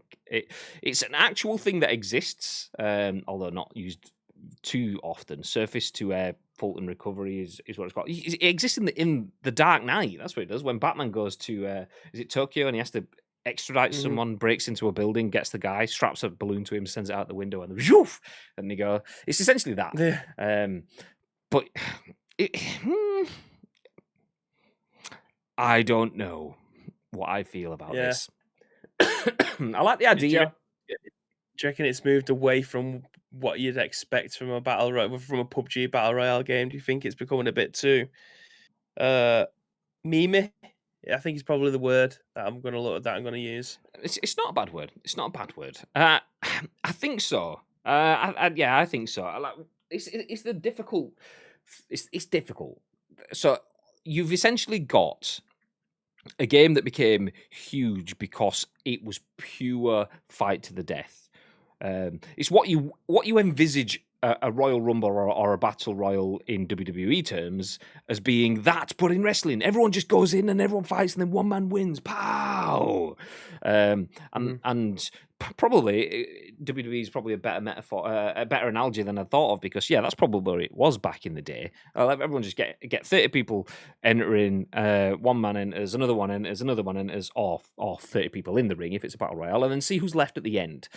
It's an actual thing that exists, although not used too often. Surface to air Fulton Recovery is what it's called. It exists in the Dark Knight. That's what it does. When Batman goes to is it Tokyo and he has to extradite someone, breaks into a building, gets the guy, straps a balloon to him, sends it out the window, and whoosh, and they go. It's essentially that. Yeah. But I don't know what I feel about this. I like the idea. Do you reckon it's moved away from what you'd expect from a PUBG battle royale game? Do you think it's becoming a bit too memey? I think it's probably the word that I'm going to use. It's not a bad word. It's not a bad word. I think so. I think so. It's the difficult. It's difficult. So you've essentially got a game that became huge because it was pure fight to the death. It's what you envisage a Royal Rumble or a Battle Royal in WWE terms as being that, but in wrestling, everyone just goes in and everyone fights and then one man wins. Pow! And probably WWE is probably a better metaphor, a better analogy than I thought of, because that's probably where it was back in the day. Everyone just get 30 people entering, one man enters, another one enters, another one enters, or 30 people in the ring if it's a battle royale, and then see who's left at the end.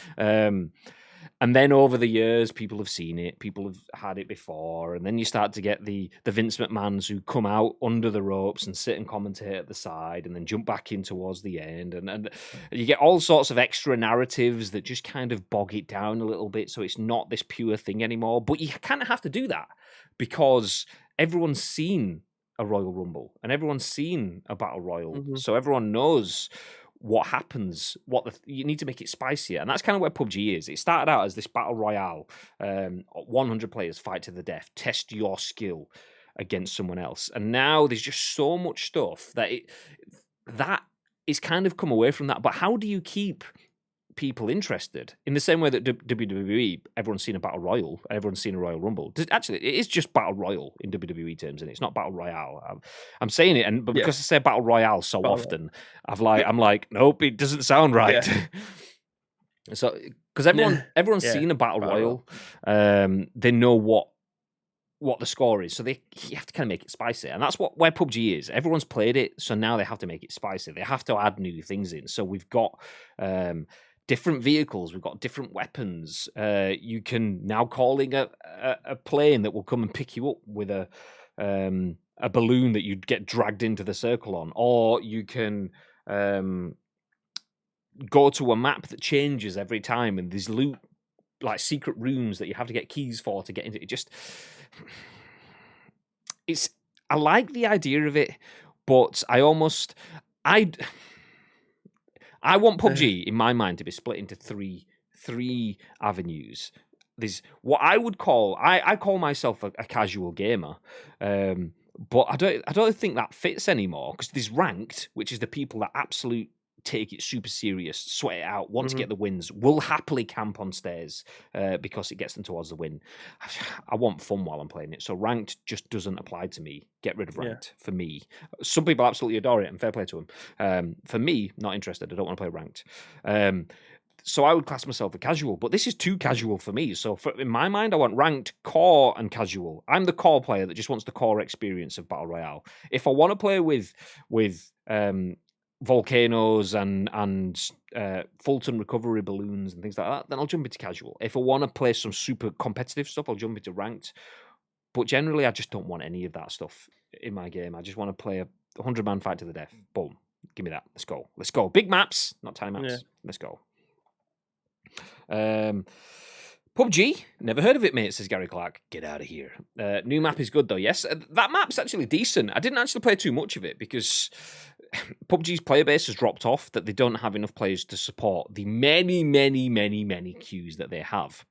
And then over the years, people have seen it, people have had it before, and then you start to get the Vince McMahons who come out under the ropes and sit and commentate at the side and then jump back in towards the end. And you get all sorts of extra narratives that just kind of bog it down a little bit, so it's not this pure thing anymore. But you kind of have to do that because everyone's seen a Royal Rumble and everyone's seen a Battle Royal, so everyone knows what happens, you need to make it spicier. And that's kind of where PUBG is. It started out as this battle royale, 100 players fight to the death, test your skill against someone else. And now there's just so much stuff that is kind of come away from that. But how do you keep people interested in the same way that WWE, everyone's seen a battle royal, everyone's seen a Royal Rumble? Actually, it is just battle royal in WWE terms, and it's not battle royale. I'm saying it, but because I say battle royale so often, I'm like, nope, it doesn't sound right. So because everyone's seen a battle royal, they know what the score is, so you have to kind of make it spicy, and that's where PUBG is. Everyone's played it, so now they have to make it spicy. They have to add new things in. So we've got different vehicles, we've got different weapons. You can now calling a plane that will come and pick you up with a balloon that you'd get dragged into the circle on, or you can go to a map that changes every time, and there's loot, like secret rooms that you have to get keys for to get into it. I like the idea of it, but I want PUBG in my mind to be split into three avenues. There's what I would call, I call myself a casual gamer, but I don't think that fits anymore, because there's ranked, which is the people that absolute take it super serious, sweat it out, want to get the wins, will happily camp on stairs because it gets them towards the win. I want fun while I'm playing it, so ranked just doesn't apply to me. Get rid of ranked for me. Some people absolutely adore it, and fair play to them. For me, not interested. I don't want to play ranked. So I would class myself a casual, but this is too casual for me. So in my mind, I want ranked, core, and casual. I'm the core player that just wants the core experience of Battle Royale. If I want to play with volcanoes and Fulton recovery balloons and things like that, then I'll jump into casual. If I want to play some super competitive stuff, I'll jump into ranked. But generally, I just don't want any of that stuff in my game. I just want to play a 100-man fight to the death. Boom. Give me that. Let's go. Big maps, not tiny maps. Yeah. Let's go. PUBG, never heard of it, mate, says Gary Clark. Get out of here. New map is good, though, yes. That map's actually decent. I didn't actually play too much of it because PUBG's player base has dropped off, that they don't have enough players to support the many, many, many, many queues that they have.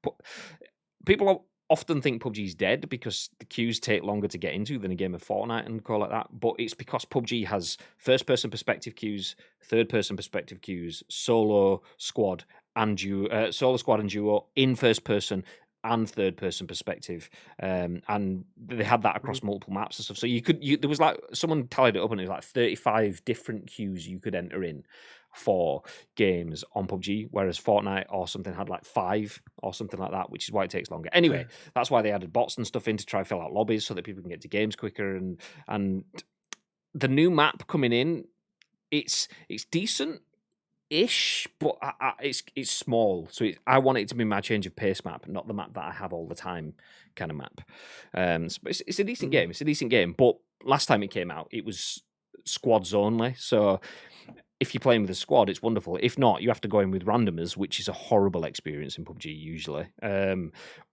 People often think PUBG's dead because the queues take longer to get into than a game of Fortnite and call like that, but it's because PUBG has first-person perspective queues, third-person perspective queues, solo squad and duo in first person, and third-person perspective, and they had that across multiple maps and stuff. So there was like someone tallied it up, and it was like 35 different queues you could enter in for games on PUBG, whereas Fortnite or something had like 5 or something like that, which is why it takes longer. Anyway, that's why they added bots and stuff in to try and fill out lobbies so that people can get to games quicker. And the new map coming in, it's decent-ish, but it's small. So I want it to be my change of pace map, not the map that I have all the time kind of map. So it's a decent game. It's a decent game, but last time it came out, it was squads only. So if you're playing with a squad, it's wonderful. If not, you have to go in with randomers, which is a horrible experience in PUBG usually.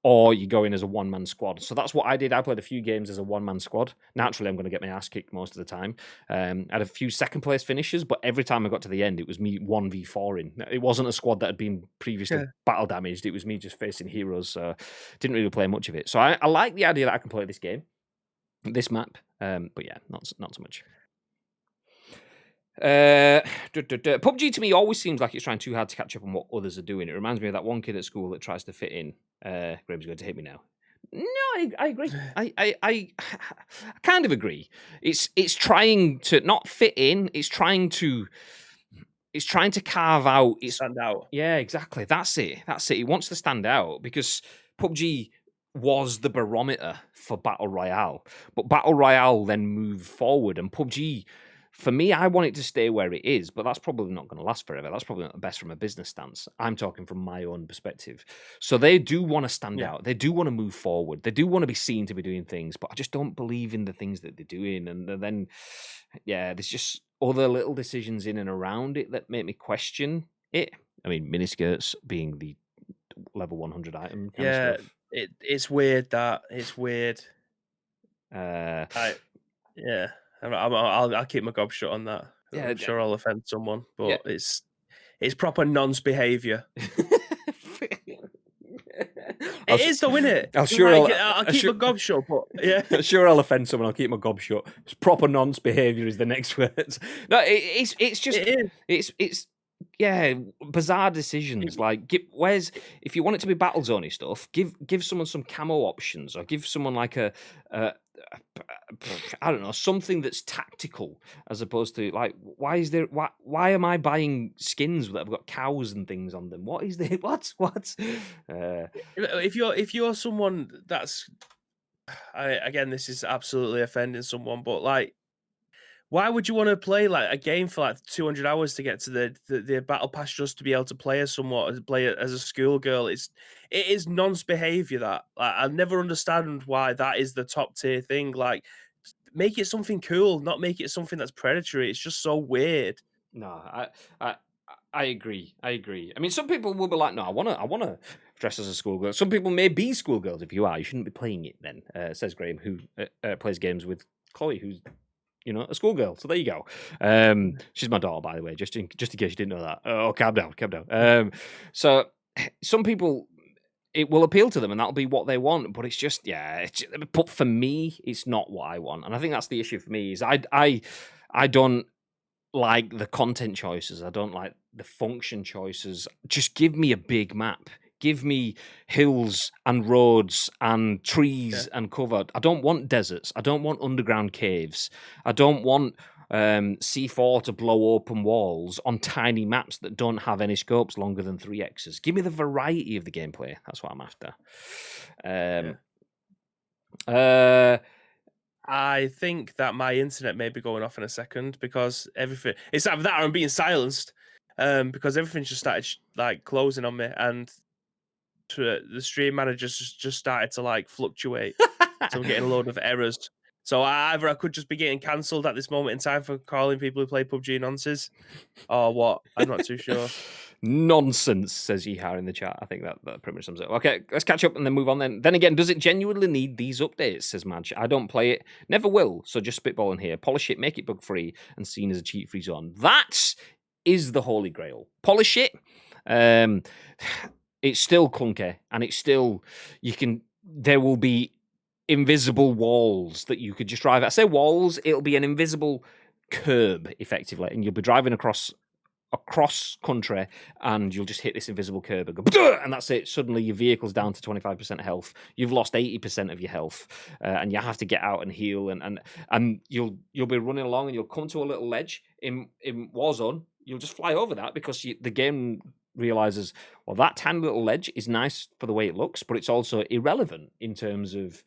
Or you go in as a one-man squad. So that's what I did. I played a few games as a one-man squad. Naturally, I'm going to get my ass kicked most of the time. I had a few second-place finishes, but every time I got to the end, it was me 1v4-ing. It wasn't a squad that had been previously battle damaged. It was me just facing heroes, so didn't really play much of it. So I like the idea that I can play this game, this map, but yeah, not so much. PUBG to me always seems like it's trying too hard to catch up on what others are doing. It reminds me of that one kid at school that tries to fit in. Graham's going to hit me now. No, I agree. I kind of agree. It's trying to not fit in. It's trying to carve out. Stand out. Yeah, exactly. That's it. It wants to stand out because PUBG was the barometer for Battle Royale, but Battle Royale then moved forward, and PUBG. For me, I want it to stay where it is, but that's probably not going to last forever. That's probably not the best from a business stance. I'm talking from my own perspective. So they do want to stand out. They do want to move forward. They do want to be seen to be doing things, but I just don't believe in the things that they're doing. And then, there's just other little decisions in and around it that make me question it. I mean, miniskirts being the level 100 item kind of stuff. It's weird it's weird. I'll keep my gob shut on that. Yeah, I'm sure I'll offend someone, but it's proper nonce behaviour. It is though, isn't it? I'll keep my gob shut, but I'm sure I'll offend someone. I'll keep my gob shut. It's proper nonce behaviour is the next word. No, it's just it's bizarre decisions. Like, if you want it to be battle zone stuff, give someone some camo options, or give someone like a I don't know, something that's tactical as opposed to like, why am I buying skins that have got cows and things on them? What is there? What? If you're someone that's, again, this is absolutely offending someone, but like, why would you want to play like a game for like 200 hours to get to the battle pass just to be able to play as a schoolgirl? It is nonce behavior that I'll never understand why that is the top tier thing. Like, make it something cool, not make it something that's predatory. It's just so weird. No, I agree. I mean, some people will be like, no, I wanna dress as a schoolgirl. Some people may be schoolgirls. If you are, you shouldn't be playing it then, says Graham, who plays games with Chloe, who's a schoolgirl. So there you go. She's my daughter, by the way, just in case you didn't know that. Oh, calm down. So some people, it will appeal to them, and that'll be what they want. But it's just, but for me, it's not what I want, and I think that's the issue for me. Is I don't like the content choices. I don't like the function choices. Just give me a big map. Give me hills and roads and trees and cover. I don't want deserts. I don't want underground caves. I don't want C4 to blow open walls on tiny maps that don't have any scopes longer than 3x's. Give me the variety of the gameplay. That's what I'm after. I think that my internet may be going off in a second because everything... It's either that or I'm being silenced because everything just started closing on me, and the stream manager just started to fluctuate. So I'm getting a load of errors. So either I could just be getting cancelled at this moment in time for calling people who play PUBG nonsense, or what? I'm not too sure. Nonsense, says Yihar in the chat. I think that pretty much sums it up. Okay, let's catch up and then move on then. Then again, does it genuinely need these updates, says Madge? I don't play it. Never will. So just spitballing here. Polish it, make it bug-free, and seen as a cheat-free zone. That is the holy grail. Polish it. It's still clunky, and it's still... There will be invisible walls that you could just drive. I say walls, it'll be an invisible curb, effectively, and you'll be driving across across country, and you'll just hit this invisible curb and go, "Duh!" And that's it. Suddenly your vehicle's down to 25% health. You've lost 80% of your health, and you have to get out and heal. And you'll be running along, and you'll come to a little ledge in Warzone. You'll just fly over that because the game realizes, well, that tiny little ledge is nice for the way it looks, but it's also irrelevant in terms of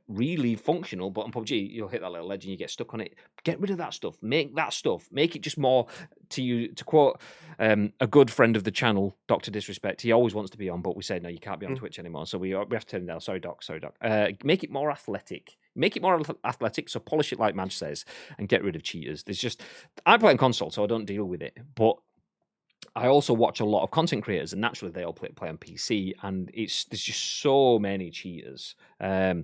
really functional. But on PUBG, you'll hit that little ledge and you get stuck on it. Get rid of that stuff. Make that stuff. Make it just more, to quote a good friend of the channel, Dr. Disrespect. He always wants to be on, but we say, no, you can't be on Twitch anymore. So we have to turn it down. Sorry, Doc. Make it more athletic. Make it more athletic, so polish it like Madge says, and get rid of cheaters. I play on console, so I don't deal with it. But I also watch a lot of content creators, and naturally they all play on PC, and there's just so many cheaters. A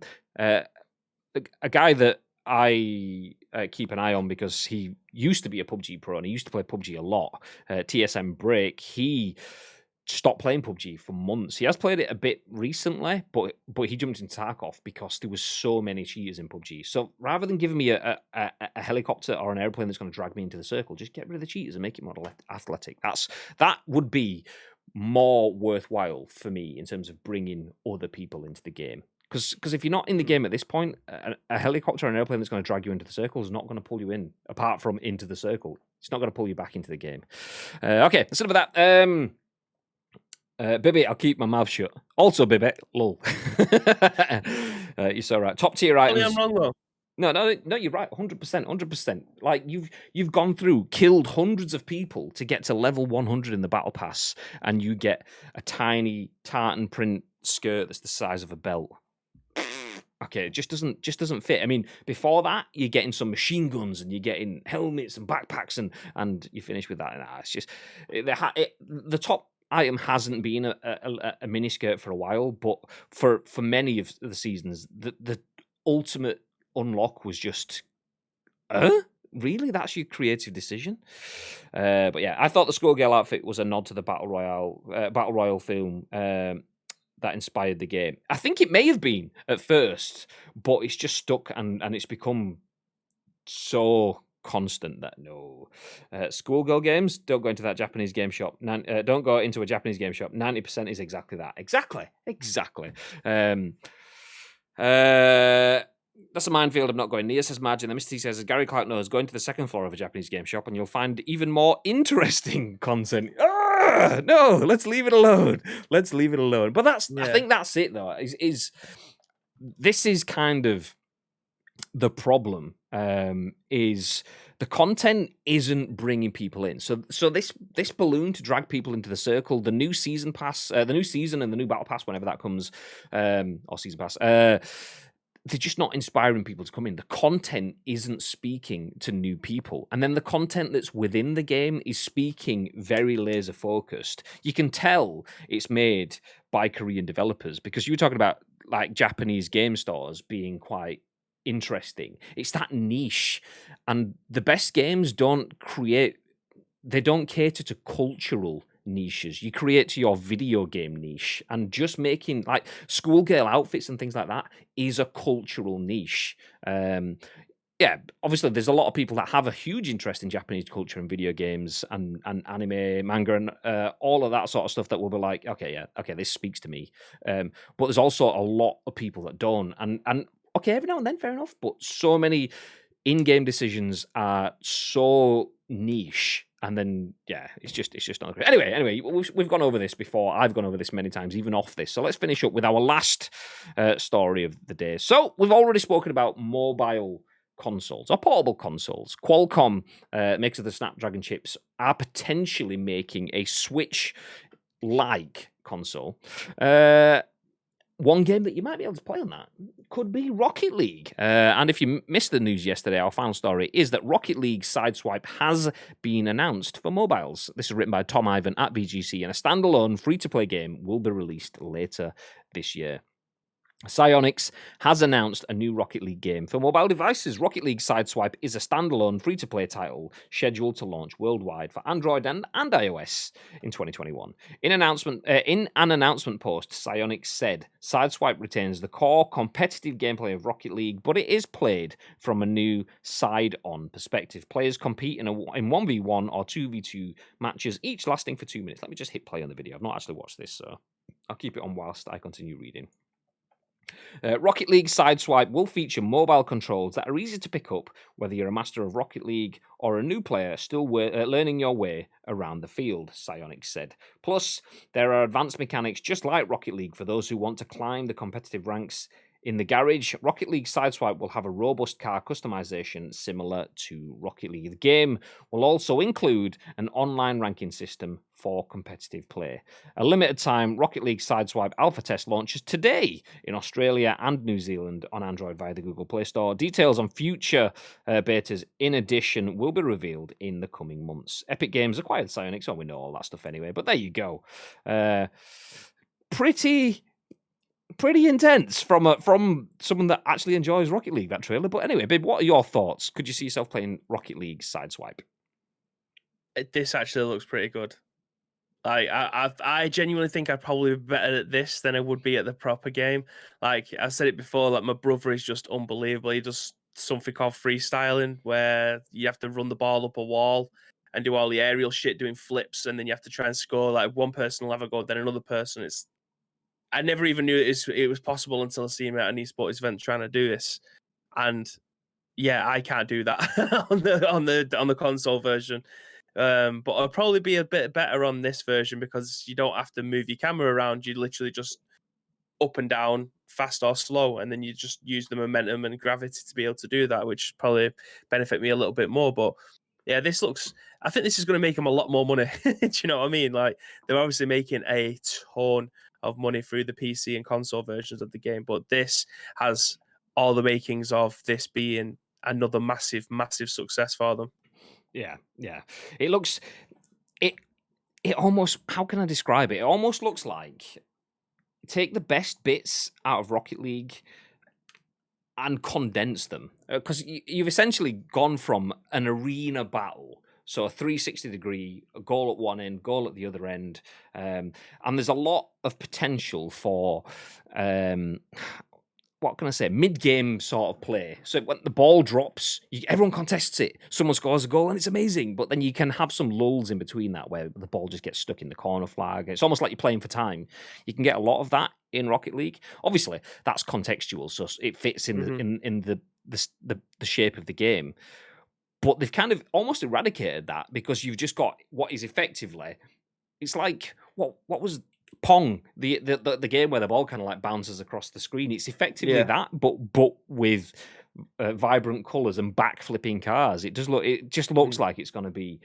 guy that I keep an eye on because he used to be a PUBG pro and he used to play PUBG a lot, TSM Break, he stopped playing PUBG for months. He has played it a bit recently, but he jumped into Tarkov because there was so many cheaters in PUBG. So rather than giving me a helicopter or an airplane that's going to drag me into the circle, just get rid of the cheaters and make it more athletic. That would be more worthwhile for me in terms of bringing other people into the game. Because if you're not in the game at this point, a helicopter or an airplane that's going to drag you into the circle is not going to pull you in, apart from into the circle. It's not going to pull you back into the game. Okay, that's enough of that. Bibby, I'll keep my mouth shut. Also, Bibby, lol. You're so right. Top tier items. I'm wrong though. No, you're right. 100%. Like you've gone through, killed hundreds of people to get to level 100 in the battle pass, and you get a tiny tartan print skirt that's the size of a belt. Okay, it just doesn't fit. I mean, before that, you're getting some machine guns and you're getting helmets and backpacks, and you finish with that. Nah, it's just the top item hasn't been a miniskirt for a while, but for many of the seasons, the ultimate unlock was just, really? That's your creative decision? But yeah, I thought the Skullgirl outfit was a nod to the Battle Royale film that inspired the game. I think it may have been at first, but it's just stuck and it's become so constant that no. Schoolgirl games, don't go into that Japanese game shop. Don't go into a Japanese game shop. 90% is exactly that. Exactly. That's a minefield I'm not going near, says Marge. And the Misty says, as Gary Clark knows, go into the second floor of a Japanese game shop and you'll find even more interesting content. No, let's leave it alone. But I think that's it, though. This is kind of the problem, is the content isn't bringing people in. So this balloon to drag people into the circle, the new season pass, the new season and the new battle pass, whenever that comes, or season pass, they're just not inspiring people to come in. The content isn't speaking to new people. And then the content that's within the game is speaking very laser focused. You can tell it's made by Korean developers, because you were talking about like Japanese game stores being quite interesting. It's that niche, and the best games don't cater to cultural niches. You create to your video game niche, and just making like schoolgirl outfits and things like that is a cultural niche. Yeah, obviously there's a lot of people that have a huge interest in Japanese culture and video games and anime, manga, and all of that sort of stuff that will be like, okay, this speaks to me. But there's also a lot of people that don't, and okay, every now and then, fair enough, but so many in-game decisions are so niche, and then it's just not great. Anyway, we've gone over this before. I've gone over this many times, even off this. So let's finish up with our last story of the day. So we've already spoken about mobile consoles or portable consoles. Qualcomm, makers of the Snapdragon chips, are potentially making a Switch-like console. One game that you might be able to play on that could be Rocket League. And if you missed the news yesterday, our final story is that Rocket League Sideswipe has been announced for mobiles. This is written by Tom Ivan at VGC, and a standalone free-to-play game will be released later this year. Psyonix has announced a new Rocket League game for mobile devices. Rocket League Sideswipe is a standalone free-to-play title scheduled to launch worldwide for Android and iOS in 2021. In an announcement post, Psyonix said Sideswipe retains the core competitive gameplay of Rocket League, but it is played from a new side-on perspective. Players compete in 1v1 or 2v2 matches, each lasting for 2 minutes. Let me just hit play on the video. I've not actually watched this, so I'll keep it on whilst I continue reading. Rocket League Sideswipe will feature mobile controls that are easy to pick up, whether you're a master of Rocket League or a new player still learning your way around the field, Psyonix said. Plus, there are advanced mechanics just like Rocket League for those who want to climb the competitive ranks. In the garage, Rocket League Sideswipe will have a robust car customization similar to Rocket League. The game will also include an online ranking system for competitive play. A limited time Rocket League Sideswipe alpha test launches today in Australia and New Zealand on Android via the Google Play Store. Details on future betas, in addition, will be revealed in the coming months. Epic Games acquired Psyonix, so we know all that stuff anyway, but there you go. Pretty intense from someone that actually enjoys Rocket League, that trailer. But anyway, Bib, what are your thoughts? Could you see yourself playing Rocket League Sideswipe? This actually looks pretty good. I genuinely think I'd probably be better at this than I would be at the proper game. Like I said it before, like my brother is just unbelievable. He does something called freestyling, where you have to run the ball up a wall and do all the aerial shit, doing flips, and then you have to try and score. Like one person will have a go, then another person. I never even knew it was possible until I see him at an esports event trying to do this. And yeah, I can't do that on the console version. But I'll probably be a bit better on this version because you don't have to move your camera around. You literally just up and down, fast or slow, and then you just use the momentum and gravity to be able to do that, which probably benefit me a little bit more. But yeah, I think this is going to make them a lot more money. Do you know what I mean? Like they're obviously making a ton of money through the PC and console versions of the game, but this has all the makings of this being another massive, massive success for them. Yeah. It looks it almost, how can I describe it? It almost looks like take the best bits out of Rocket League and condense them, because you've essentially gone from an arena battle, so a 360-degree, a goal at one end, goal at the other end, and there's a lot of potential for what can I say, mid-game sort of play. So when the ball drops, everyone contests it. Someone scores a goal, and it's amazing. But then you can have some lulls in between that where the ball just gets stuck in the corner flag. It's almost like you're playing for time. You can get a lot of that in Rocket League. Obviously, that's contextual, so it fits in the shape of the game. But they've kind of almost eradicated that because you've just got what is effectively, it's like what was Pong, the game where the ball kind of like bounces across the screen. It's effectively that, but with vibrant colours and backflipping cars. It just looks like it's going to be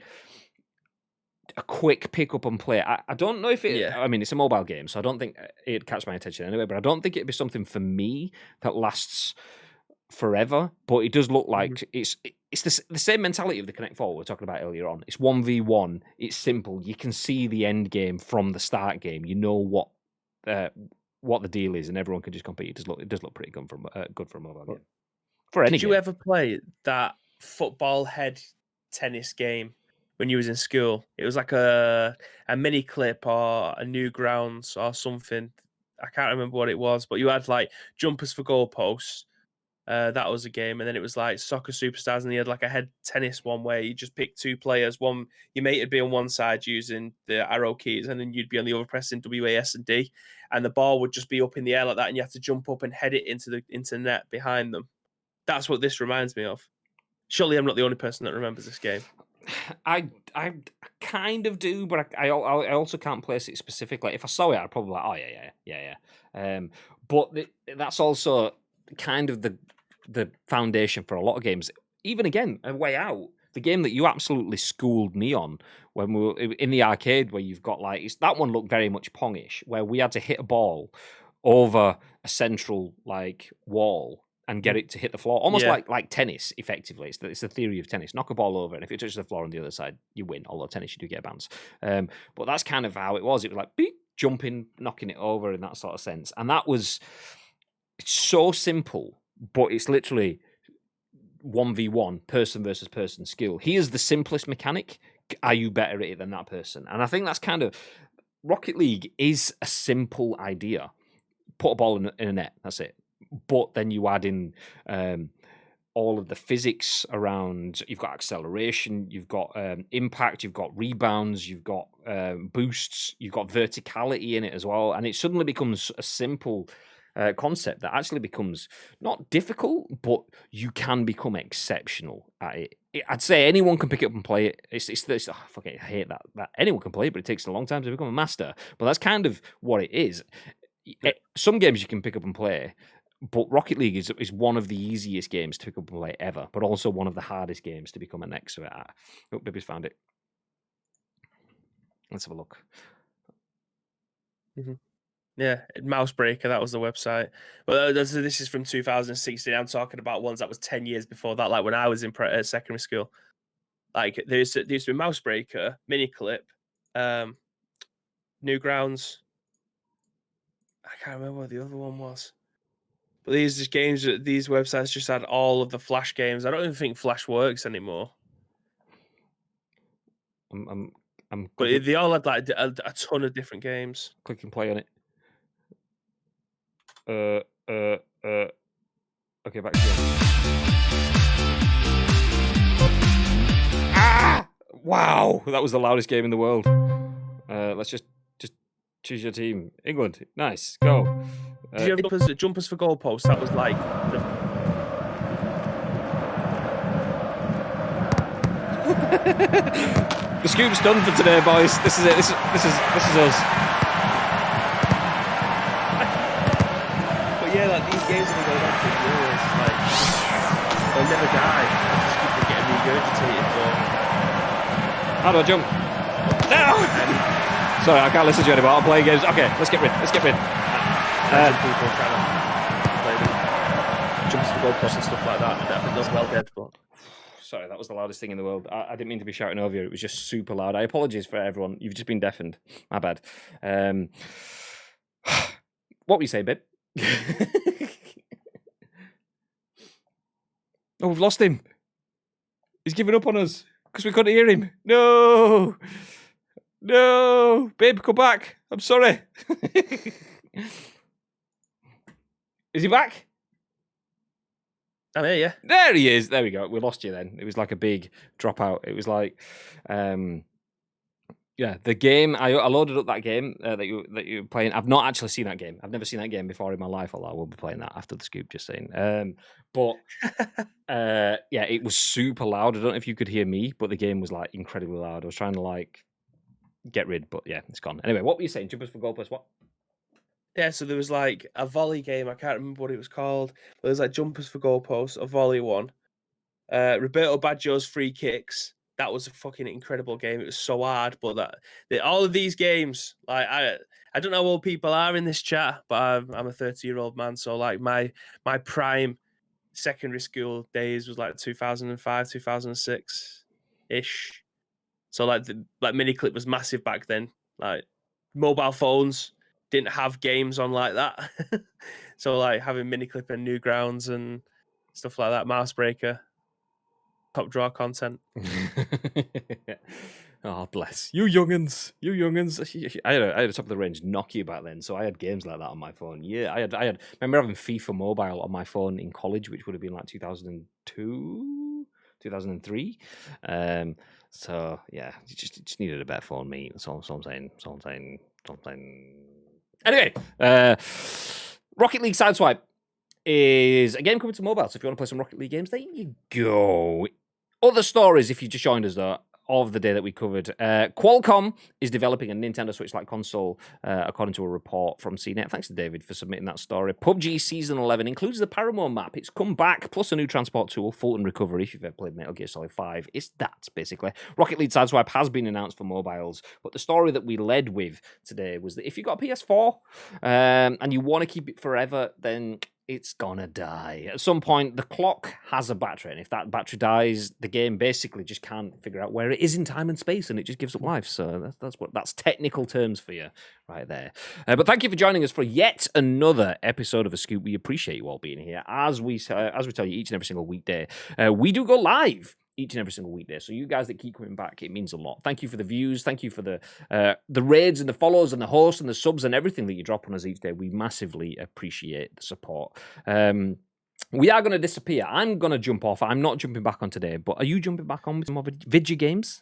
a quick pick up and play. I don't know if it. I mean, it's a mobile game, so I don't think it'd catch my attention anyway. But I don't think it'd be something for me that lasts forever. But it does look like it's the same mentality of the Connect 4 we were talking about earlier on. It's 1v1. It's simple. You can see the end game from the start game. You know what the deal is, and everyone can just compete. It does look pretty good for a mobile game. For any Did you ever play that football head tennis game when you was in school? It was like a mini clip or a Newgrounds or something. I can't remember what it was, but you had like jumpers for goalposts. That was a game, and then it was like Soccer Superstars, and you had like a head tennis one where you just pick two players. One, your mate would be on one side using the arrow keys, and then you'd be on the other pressing WAS and D, and the ball would just be up in the air like that, and you have to jump up and head it into the net behind them. That's what this reminds me of. Surely I'm not the only person that remembers this game. I kind of do, but I also can't place it specifically. If I saw it, I'd probably like, oh yeah. But that's also kind of the foundation for a lot of games. Even again, A Way Out, the game that you absolutely schooled me on when we were in the arcade, where you've got like that one looked very much Pongish, where we had to hit a ball over a central like wall and get it to hit the floor, almost like tennis. Effectively, it's the theory of tennis. Knock a ball over, and if it touches the floor on the other side, you win. Although tennis, you do get a bounce. But that's kind of how it was. It was like beep, jumping, knocking it over in that sort of sense, and that was It's so simple, but it's literally 1v1, person versus person skill. Here's the simplest mechanic. Are you better at it than that person? And I think that's kind of Rocket League is a simple idea. Put a ball in a net, that's it. But then you add in all of the physics around. You've got acceleration, you've got impact, you've got rebounds, you've got boosts, you've got verticality in it as well. And it suddenly becomes a simple concept that actually becomes not difficult, but you can become exceptional at it. I'd say anyone can pick it up and play it. It's this. Oh, fuck it, I hate that anyone can play it, but it takes a long time to become a master. But that's kind of what it is. Some games you can pick up and play, but Rocket League is one of the easiest games to pick up and play ever, but also one of the hardest games to become an expert at. Oh, Bibby's found it. Let's have a look. Mm-hmm. Yeah, Mousebreaker, that was the website. But this is from 2016. I'm talking about ones that was 10 years before that, like when I was in secondary school. Like there used to be Mousebreaker, Miniclip, Newgrounds. I can't remember what the other one was. But these websites just had all of the Flash games. I don't even think Flash works anymore. But they all had like a ton of different games. Click and play on it. Okay, back to you. Ah! Wow, that was the loudest game in the world. Let's just choose your team. England, nice, go. Did you have jumpers for goalposts? That was like the scoop's done for today, boys. This is it. This is us. Yeah, like these games have been going on for years. Like they'll never die. Just keep getting regurgitated. How do I jump? No! Sorry, I can't listen to you anymore. I'm playing games. Okay, let's get rid. People trying to play them. Jumps for goalposts and stuff like that. I think that's well dead. But sorry, that was the loudest thing in the world. I didn't mean to be shouting over you. It was just super loud. I apologize for everyone. You've just been deafened. My bad. What were you saying, babe? Oh, we've lost him. He's given up on us because we couldn't hear him. No, babe, come back. I'm sorry. Is he back? I'm here, yeah. There he is. There we go. We lost you then. It was like a big dropout. It was like, yeah, the game. I loaded up that game that you were playing. I've not actually seen that game. I've never seen that game before in my life. Although I will be playing that after the scoop. Just saying. But yeah, it was super loud. I don't know if you could hear me, but the game was like incredibly loud. I was trying to like get rid, but yeah, it's gone. Anyway, what were you saying? Jumpers for goalposts. What? Yeah, so there was like a volley game. I can't remember what it was called. But there was like jumpers for goalposts, a volley one. Roberto Baggio's free kicks. That was a fucking incredible game. It was so hard, but all of these games, like I don't know what people are in this chat, but I'm a 30-year-old man, so like my prime secondary school days was like 2005, 2006 ish. So like Miniclip was massive back then. Like mobile phones didn't have games on like that, so like having Miniclip and Newgrounds and stuff like that, Mousebreaker. Top draw content. Oh, bless you, youngins! You youngins! I had a top of the range Nokia back then, so I had games like that on my phone. Yeah, I had. Remember having FIFA Mobile on my phone in college, which would have been like 2002, 2003. So yeah, you just needed a better phone, mate. That's all I'm saying. Anyway, Rocket League Sideswipe is a game coming to mobile. So if you want to play some Rocket League games, there you go. Other stories, if you just joined us, though, of the day that we covered. Qualcomm is developing a Nintendo Switch-like console, according to a report from CNET. Thanks to David for submitting that story. PUBG Season 11 includes the Paramo map. It's come back, plus a new transport tool, Fulton Recovery, if you've ever played Metal Gear Solid 5. It's that, basically. Rocket League Sideswipe has been announced for mobiles, but the story that we led with today was that if you've got a PS4 and you want to keep it forever, then It's gonna die. At some point, the clock has a battery, and if that battery dies, the game basically just can't figure out where it is in time and space, and it just gives up life. So that's technical terms for you right there. But thank you for joining us for yet another episode of A Scoop. We appreciate you all being here. As we tell you each and every single weekday, we do go live each and every single weekday. So you guys that keep coming back, it means a lot. Thank you for the views. Thank you for the raids and the follows and the hosts and the subs and everything that you drop on us each day. We massively appreciate the support. We are going to disappear. I'm going to jump off. I'm not jumping back on today, but are you jumping back on with some more video games?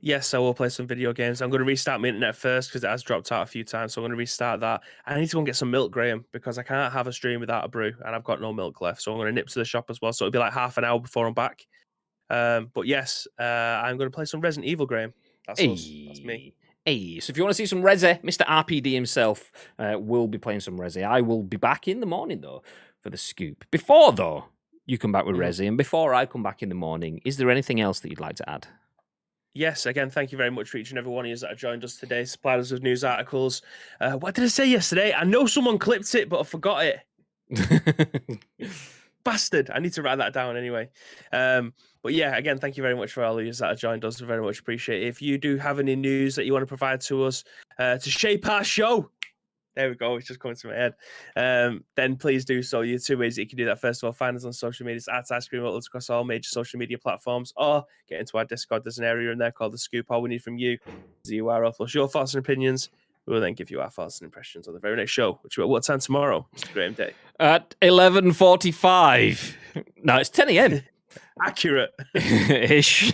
Yes, I will play some video games. I'm going to restart my internet first because it has dropped out a few times. So I'm going to restart that. I need to go and get some milk, Graham, because I can't have a stream without a brew, and I've got no milk left. So I'm going to nip to the shop as well. So it'll be like half an hour before I'm back. But yes, I'm going to play some Resident Evil, Graham. That's us. That's me. Hey, so if you want to see some Resi, Mr. RPD himself will be playing some Resi. I will be back in the morning, though, for the scoop. Before, though, you come back with Resi, and before I come back in the morning, is there anything else that you'd like to add? Yes, again, thank you very much for each and every one of you that have joined us today, supplied us with news articles. What did I say yesterday? I know someone clipped it, but I forgot it. Bastard. I need to write that down anyway. But yeah, again, thank you very much for all of you that have joined us. We very much appreciate it. If you do have any news that you want to provide to us to shape our show, there we go, it's just coming to my head. Then please do so. You have two ways that you can do that. First of all, find us on social media. It's at Ice Cream Outlets across all major social media platforms, or get into our Discord. There's an area in there called The Scoop. All we need from you is the URL plus your thoughts and opinions. We will then give you our thoughts and impressions on the very next show, which will at what time tomorrow, Mr. Graham Day? At 11:45. No, it's 10 a.m. Accurate. Ish.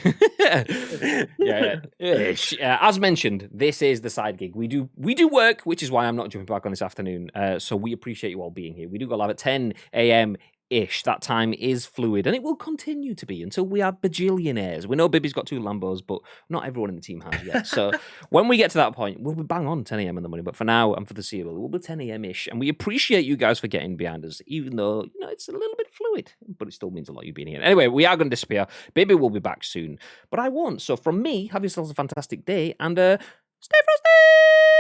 Yeah. Ish. As mentioned, this is the side gig. We do work, which is why I'm not jumping back on this afternoon. So we appreciate you all being here. We do go live at 10 a.m. ish. That time is fluid, and it will continue to be until we are bajillionaires. We know Bibby's got 2 Lambos, but not everyone in the team has yet. So when we get to that point, we'll be bang on 10 a.m. in the morning. But for now and for the foreseeable, we'll be 10 a.m. ish. And we appreciate you guys for getting behind us, even though it's a little bit fluid, but it still means a lot you being here. Anyway, we are going to disappear. Bibby will be back soon, but I won't. So from me, have yourselves a fantastic day and stay frosty.